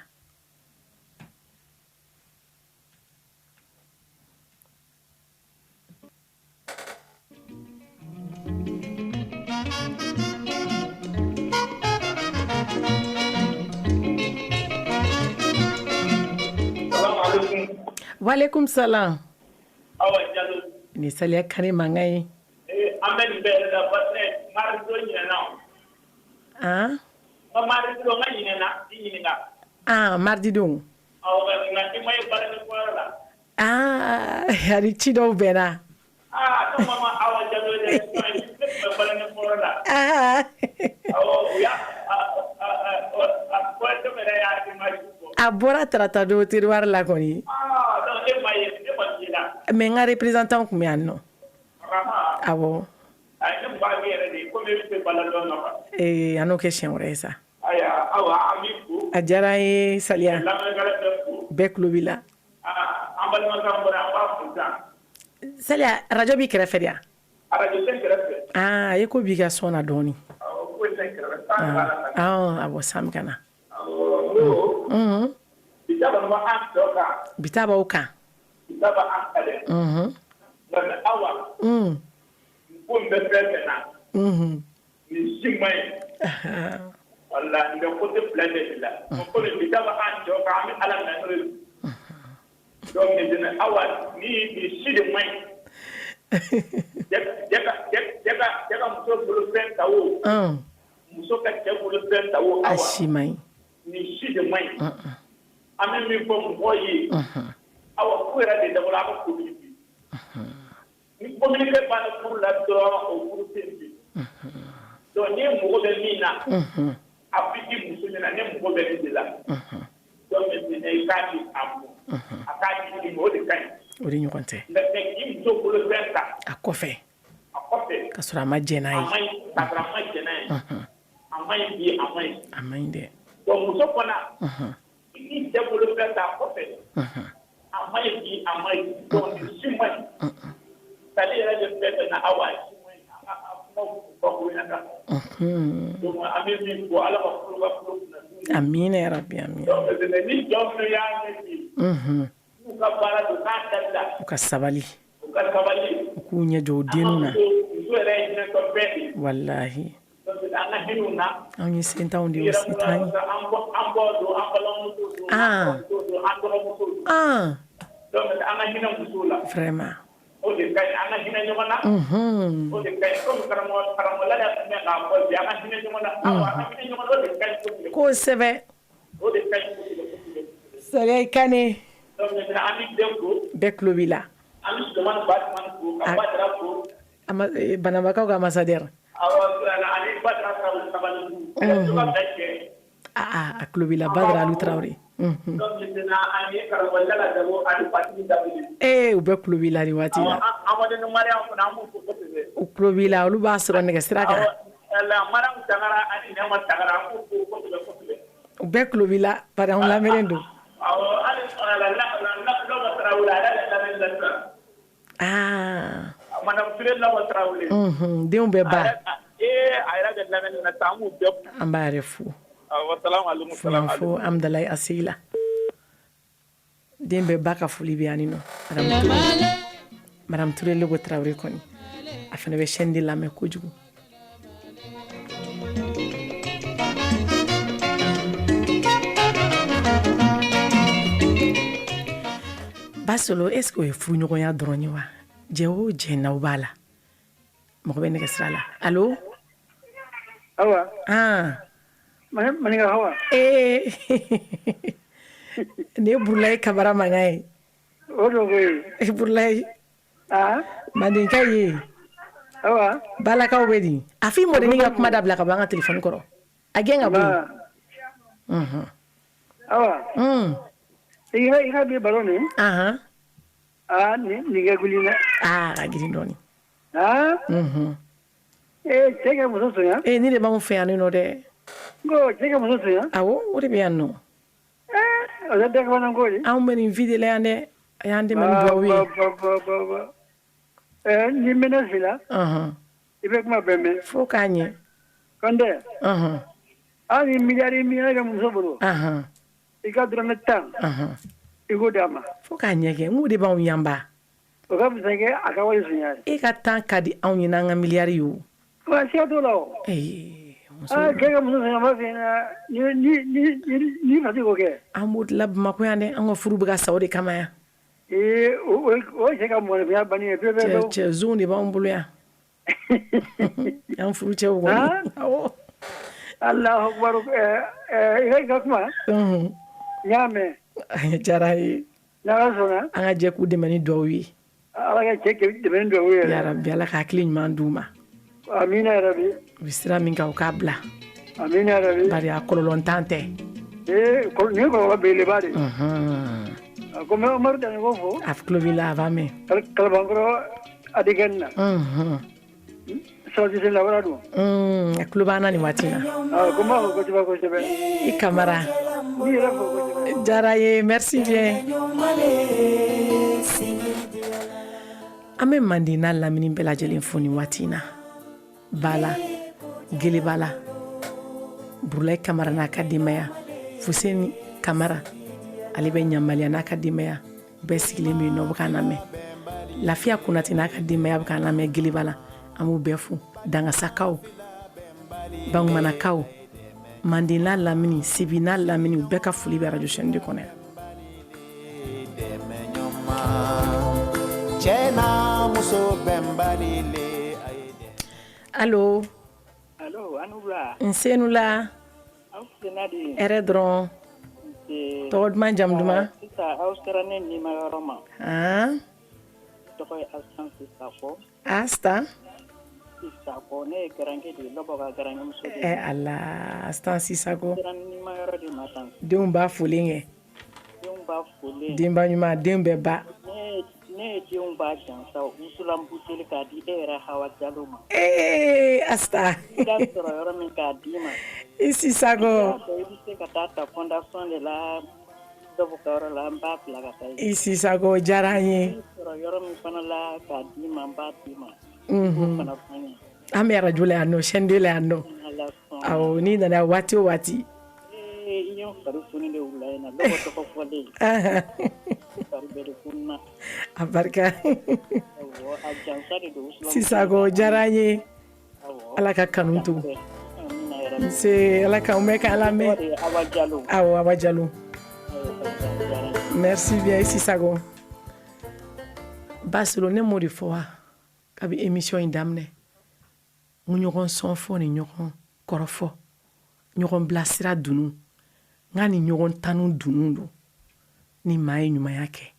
Walaikum salam. Awa Jalo. Ni saliya kari mangai. An bɛ nin bɛɛ la parce que marido ɲinɛna. Marido ŋa ɲinɛna i ɲininka. Mardi don. Awɔ nka i ma ye baara kɛ Ah, hari ci dɔw bɛnna. Ah, no mama awa jado de me bala ne forola. Ah. Oh, ya. Ko to me ya ti mari ko. A bɔra tarata don terroir la kɔni. Ah, no e ma jila. Mais n ka représentant kun bɛ yan nɔ. Awɔ. Ay ne ba yɛrɛ de ko me be bala dɔn na. An n'o kɛ siɲɛ wɛrɛ ye sa. Aya, awa ami ko. A diyara n ye Saliya. Bɛɛ tulo b'i la. An balimakɛ bɔra an b'a fo tan. Saliya, radio b'i kɛrɛfɛ de wa? Radio tɛ kɛrɛfɛ. Ah, e ko b'i ka sɔn na dɔɔni. Ko tɛ kɛrɛfɛ. Awɔ, Sam ka na. Bitaba ma an dɔ kan. Bitaba o kan. Bitaba an kɛlɛ. Nka awa. Ko n bɛ fɛn fɛn na. Nin si man ɲi. Wala n bɛ côté fila de la. Ko nin bitaba an dɔ kan an bɛ ala minɛ. Donc maintenant awa ni si de man ɲi. Jaka muso bolo fɛn ta o. Muso ka cɛ bolo fɛn ta o. A si man ɲi. Ni si de man ɲi. An bɛ min fɔ mɔgɔ ye. Awa ko yɛrɛ de dabɔra an ka communiquer. Ni communiquer banna furu la dɔrɔn o furu tɛ bi. Donc ni mɔgɔ bɛ min na. A bɛ di muso ɲɛna ne mɔgɔ bɛ nin de la. Donc maintenant i k'a di a mɔ. A k'a di o de ka ɲi. O de ɲɔgɔn tɛ. Mais i muso bolo fɛn ta. A kɔfɛ. A kɔfɛ. Ka sɔrɔ a ma jɛn n'a ye. A ma ɲi ka sɔrɔ a ma jɛn n'a ye. A ma ɲi bi a ma ɲi. A ma ɲi dɛ. Donc muso fana. I cɛ bolo fɛn ta a kɔfɛ. A ma ɲi bi a ma ɲi. Donc nin si ma ɲi. Sali yɛrɛ de fɛn fɛn na awa si ma ɲi. A kuma fɔ bonya kan. Donc an bɛ min fɔ ala ka furu ka furu kunna. Amina ya rabbi amina. Donc ni jɔn fɛn y'a ɲɛ bi. U ka baara don k'a dabila. U ka sabali. U ka sabali. U k'u ɲɛ jɔ o denw na. Muso yɛrɛ ye hinɛ dɔ bɛɛ de. Walahi. Donc an ka hinɛw na. Anw ye sentanw de ye o sentan ye. An bɔ don an balimamuso don. An dɔgɔmuso don. Donc an ka hinɛ musow la. Vraiment. O de ka ɲi an ka hinɛ ɲɔgɔn na. O de ka ɲi komi karamɔgɔla y'a fɔ k'a fɔ bi an ka hinɛ ɲɔgɔn na. Awɔ an ka hinɛ ɲɔgɔn na o de ka ɲi kosɛbɛ. Kosɛbɛ. O de ka ɲi kosɛbɛ. Saliya Kane. Donc maintenant an bɛ den ko. Bɛɛ tulo b'i la. An bɛ Sumani Batumani ko ka Badara ko. Banabakaw ka ambassadeur. Awɔ ani Badara Sabalibugu. A tulo b'i la Badara Alu Traoré. Donc maintenant an ye karamɔgɔla la Dabo ani Fatigi Dabili. U bɛɛ tulo b'i la nin waati la. Amadu ni Mariam fana an b'u fo kosɛbɛ. U tulo b'i la olu b'a sɔrɔ nɛgɛsira kan. Mariam Tangara ani Nɛma Tangara an b'u fo kosɛbɛ. U bɛɛ tulo b'i la bari anw lamɛnnen don. Awɔ hali Lɔbɔ Tarawele ale de lamɛnni la sisan. Madame Ture Lɔbɔ Tarawele. Denw bɛɛ ba. A yɛrɛ de lamɛnni la sisan an b'u bɛɛ fo. An b'a yɛrɛ fo. Awɔ salamu aleykum. Fo Amdalayi Asila. Den bɛɛ ba ka foli bɛ yan nɔ. Madame Ture Lɔbɔ Tarawele kɔni a fana bɛ chaîne de lamɛn kojugu. Basolo est-ce que o ye furuɲɔgɔnya dɔrɔn ye wa? Jɛ o jɛ n'aw b'a la. Mɔgɔ bɛ nɛgɛsira la. Allo? Awa. Maninga Hawa. Ne Burulayi Kabara mankan ye. O do koyi. Burulayi. Mandinka ye. Awa. Balakaw bɛ di. A f'i mɔdenni ka kuma dabila ka bɔ an ka téléphone kɔrɔ. A gɛn ka bɔ yen. Awa. I ka bi baro nin. Nin kɛ guli dɛ. A girin dɔɔni. Cɛ ka muso sonya. Ni de b'anw fɛ yan nɔ dɛ. N ko cɛ ka muso sonya. Awɔ, o de bɛ yan nɔ. O tɛ dɛgɛbana ko de. Anw bɛ nin vie de la yan dɛ. A y'an dɛmɛ ni duwawu ye. Ni mɛnɛ si la. I bɛ kuma bɛɛ mɛn. Fo k'a ɲɛ. Kɔntɛ. Hali ni miliyari kɛ muso bolo. I ka dɔrɔmɛ 10. I k'o d'a ma. Fo k'a ɲɛ kɛ. N k'o de b'anw yanba. O ka fisa kɛ a ka wari sonya ye. E ka temps ka di anw ye n'an ka miliyari ye o. Wa siga t'o la o. Cɛ ka muso sonya b'a fɛ ni fati k'o kɛ. An b'o dilan Bamakɔ yan dɛ. An ka furu bɛ ka sa o de kama yan. O cɛ ka mɔgɔninfinya banni ye pewu. Cɛ zon de b'anw bolo yan. An furu cɛw kɔni. Awɔ. Alahu akibaru. I ka kuma. N y'a mɛn. A diyara n ye. n'ala sɔnna an ka jɛ k'u dɛmɛ ni duwawu ye ala ka cɛ dɛmɛ ni duwawu ye yarabi ala ka hakili ɲuman d'u ma amina yarabi u bɛ sira min kan u k'a bila amina yarabi bari a kɔlɔlɔntan tɛ nin ye kɔlɔlɔ belebeleba de ko mɛ Umaru Dani ko fɔ a tulo b'i la a b'a mɛn kalabankɔrɔ adenkɛni na sɔrɔdisi labara don a tulo b'an na nin waati in na ko n b'a fɔ kosɛbɛ kosɛbɛ i Kamara n'i yɛrɛ fɔ kosɛbɛ diyara ye merci bien an bɛ Manden n'a lamini bɛɛ lajɛlen fo nin waati in na Bala Gele Bala Burulayi Kamara n'a ka denbaya Fuseni Kamara ale bɛ Ɲambaliya n'a ka denbaya bɛɛ sigilen bɛ yen nɔ u bɛ k'an lamɛn Lafiya Konate n'a ka denbaya bɛ k'an lamɛn Gele Bala an b'u bɛɛ fo Dangasakaw Baŋumanakaw Manden n'a lamini Sibi n'a lamini u bɛɛ ka foli bɛ radio chaîne de kɔnɔ Allo Anula Nsenula Ere dɔrɔn tɔgɔ duman jamu duman aw sera ne nima yɔrɔ ma tɔgɔ ye Astan Sisako Asta Sisako ne ye garange de lɔbɔ ka garange muso de ala Astan Sisako sera nima yɔrɔ de ma tan denw b'a folen kɛ denw b'a folen denba ɲuman den bɛɛ ba ne ye denw b'a jansa usulan buteli k'a di e yɛrɛ Hawa Jalo ma Asta i ka sɔrɔ yɔrɔ min k'a di ma i Sisako i bɛ se ka taa fondation de la dɔbɔ ka yɔrɔ la an b'a bila ka taa i Sisako diyara an ye i sɔrɔ yɔrɔ min fana la k'a di ma n b'a di ma fana fana an bɛ radio la yan nɔ chaîne 2 la yan nɔ awɔ n'i nana waati o waati i ye n fari foni de wula in na dɔgɔ tɔgɔ fɔlen fari bɛɛ de fununa a barika a jansa de don Sisako diyara an ye ala ka kanu to nse ala k'anw bɛɛ k'an lamɛn awɔ Awa Jalo merci bien i Sisako Basilo ne m'o de fɔ wa kabi émission in daminɛ n ɲɔgɔn sɔn fɔ ni ɲɔgɔn kɔrɔfɔ ɲɔgɔn bilasira dunu nka ni ɲɔgɔn tanu dunu don ni maa ye ɲumanya kɛ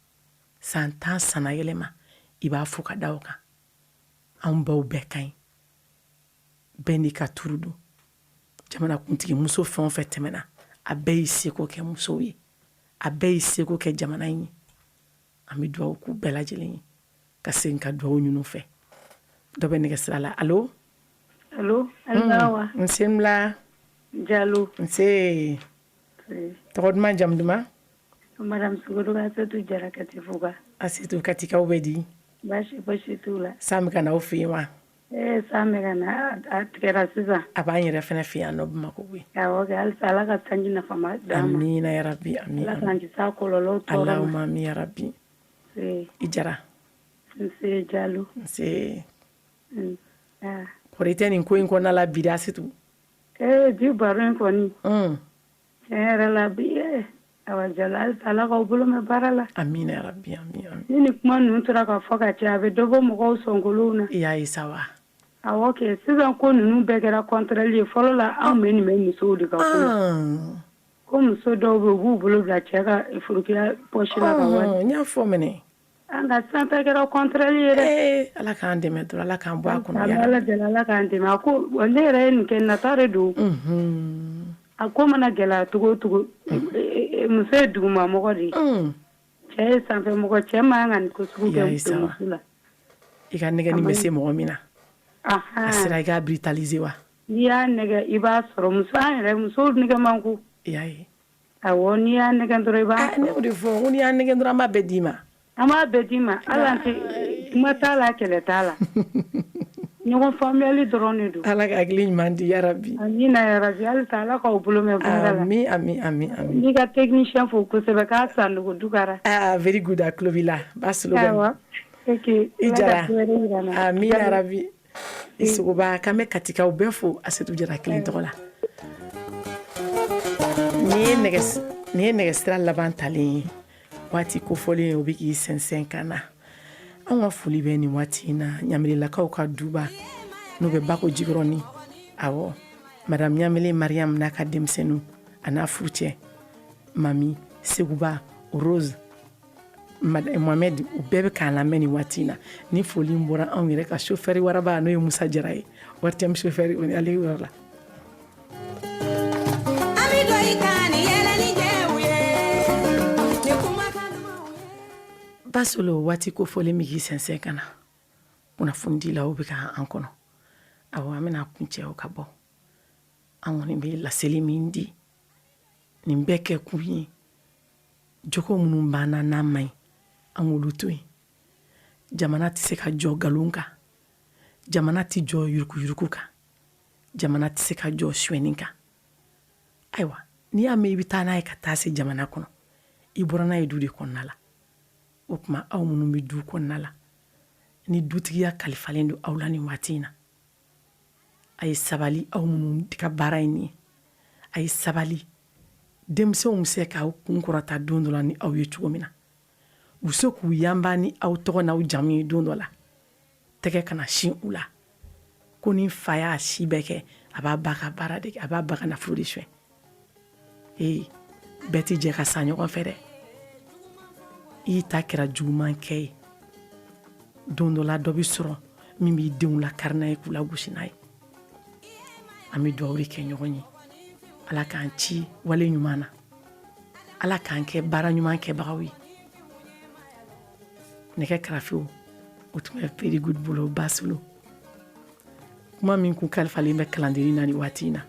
san 10 sana yɛlɛma i b'a fɔ ka da o kan anw baw bɛɛ ka ɲi bɛɛ n'i ka turu don jamanakuntigi muso fɛn o fɛn tɛmɛna a bɛɛ y'i seko kɛ musow ye a bɛɛ y'i seko kɛ jamana in ye an bɛ duwawu k'u bɛɛ lajɛlen ye ka segin ka duwawu ɲini u fɛ dɔ bɛ nɛgɛsira la allo Awa Nsenula Jalo nse tɔgɔ duman jamu duman Madame Sugudu Asetu Jara Katifuga Asetu Katikaw bɛ di baasi t'u la san bɛ ka na aw fɛ yen wa san bɛ ka na a tigɛra sisan a b'an yɛrɛ fɛnɛ fɛ yan nɔ Bamakɔ koyi awɔ kɛ halisa Ala ka sanji nafama d'an ma amina yarabi amina Ala k'an kisi a kɔlɔlɔw tɔɔrɔ ma Allahumma amin yarabi i Jara nse Jalo nse kɔri i tɛ nin ko in kɔnɔna la bi Asetu bi baro in kɔni tiɲɛ yɛrɛ la bi Awa Jalo halisa Ala k'aw bolo mɛn baara la amina yarabi amin ni nin kuma ninnu tora ka fɔ ka caya a bɛ dɔ bɔ mɔgɔw sɔnkolow na i y'a ye sa wa awɔ kɛ sisan ko ninnu bɛɛ kɛra contrôle ye fɔlɔ la anw bɛ nin bɛ musow de ka ko muso dɔw bɛ u b'u bolo bila cɛ ka furukiya pɔsi la ka wari n y'a fɔ mɛnɛ an ka sisan ta kɛra contrôle ye dɛ Ala k'an dɛmɛ dɔrɔn Ala k'an bɔ a kɔnɔ Ala deli Ala k'an dɛmɛ a ko ne yɛrɛ ye nin kɛ nata de don a ko mana gɛlɛya cogo o cogo muso ye dugumamɔgɔ de ye cɛ ye sanfɛmɔgɔ cɛ man kan ka nin ko sugu kɛ muso la i ka nɛgɛni bɛ se mɔgɔ min na a sera i k'a brutaliser wa n'i y'a nɛgɛ i b'a sɔrɔ muso an yɛrɛ musow nɛgɛ man go i y'a ye awɔ n'i y'a nɛgɛ dɔrɔn i b'a sɔrɔ ne y'o de fɔ ko n'i y'a nɛgɛ dɔrɔn an b'a bɛɛ d'i ma an b'a bɛɛ d'i ma hali an tɛ kuma t'a la kɛlɛ t'a la ɲɔgɔn faamuyali dɔrɔn de don Ala ka hakili ɲuman di yarabi amina yarabi halisa Ala k'aw bolo mɛn baara la amin n'i ka technicien fo kosɛbɛ k'a Sanogo Dugara very good a tulo b'i la Basilo awɔ i Jara amin yarabi i Sogoba k'an bɛ Katikaw bɛɛ fo Asetu Jara kelen tɔgɔ la nin ye nɛgɛsira laban talen ye waati kofɔlen o bɛ k'i sɛnsɛn ka na an ka foli bɛ nin waati in na ɲamelelakaw ka duba n'o bɛ Bako Jikɔrɔni awɔ Madame Ɲamele Mariam n'a ka denmisɛnninw a n'a furucɛ Mami Seguba Rose Mohamed u bɛɛ bɛ k'an lamɛn nin waati in na ni foli in bɔra anw yɛrɛ ka chauffeur waraba n'o ye Musa Jara ye RTM chauffeur o ni ale yɔrɔ la. Basolo waati ko fɔlen min k'i sɛnsɛn ka na kunnafonidilaw bɛ ka an kɔnɔ awɔ an bɛna kuncɛ o ka bɔ an kɔni bɛ laseli min di nin bɛɛ kɛ kun ye jogo minnu banna n'a man ɲi an k'olu to yen jamana tɛ se ka jɔ nkalon kan jamana tɛ jɔ yuruguyurugu kan jamana tɛ se ka jɔ suɲɛni kan ayiwa n'i y'a mɛn i bɛ taa n'a ye ka taa se jamana kɔnɔ i bɔra n'a ye du de kɔnɔna la o tuma aw minnu bɛ du kɔnɔna la ni dutigiya kalifalen don aw la nin waati in na a ye sabali aw minnu ka baara in ye a ye sabali denmisɛnw bɛ se k'aw kun kɔrɔta don dɔ la ni aw ye cogo min na u bɛ se k'u yanba ni aw tɔgɔ n'aw jamu ye don dɔ la tɛgɛ kana sin u la ko ni fa y'a si bɛɛ kɛ a b'a ba ka baara de kɛ a b'a ba ka nafolo de suɲɛ bɛɛ tɛ jɛ ka sa ɲɔgɔn fɛ dɛ i ta kɛra juguman kɛ ye don dɔ la dɔ bɛ sɔrɔ min b'i denw lakari n'a ye k'u lagosi n'a ye an bɛ dugawu de kɛ ɲɔgɔn ye ala k'an ci wale ɲuman na ala k'an kɛ baara ɲuman kɛbagaw ye nɛgɛ karafew o tun bɛ Very Good bolo Basolo kuma min kun kalifalen bɛ kalandiri na ni waati in na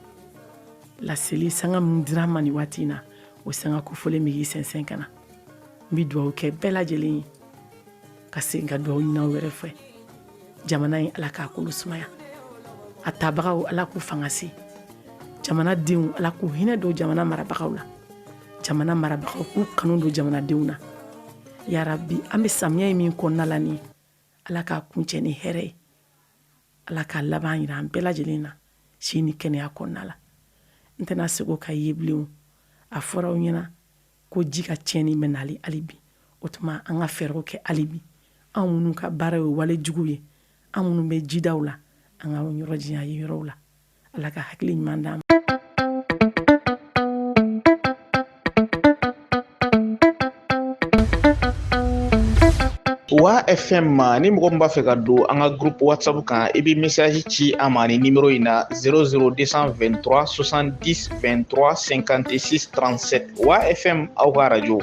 laseli sanga min dira ma ni waati in na o sanga kofɔlen bɛ k'i sɛnsɛn ka na n bɛ dugawu kɛ bɛɛ lajɛlen ye ka segin ka dugawu ɲini aw yɛrɛ fɛ jamana in ala k'a kolo sumaya a tabagaw ala k'u fanga se jamana denw ala k'u hinɛ don jamana marabagaw la jamana marabagaw k'u kanu don jamanadenw na ya rabbi an bɛ samiya min kɔnɔna la ni ala k'a kuncɛ ni hɛrɛ ye ala k'a laban yira an bɛɛ lajɛlen na si ni kɛnɛya kɔnɔna la n tɛna sego ka ye bilen a fɔra aw ɲɛna ko ji ka tiɲɛni bɛ nali hali bi o tuma an ka fɛɛrɛw kɛ hali bi anw minnu ka baara ye wale jugu ye an minnu bɛ jidaw la an ka yɔrɔ diɲɛ ye yɔrɔw la ala ka hakili ɲuman d'an ma. Wa FM ni mɔgɔ min b'a fɛ ka don an ka groupe WhatsApp kan i bɛ message ci an ma ni numéro in na 00223 70 23 56 37 Wa FM aw ka radio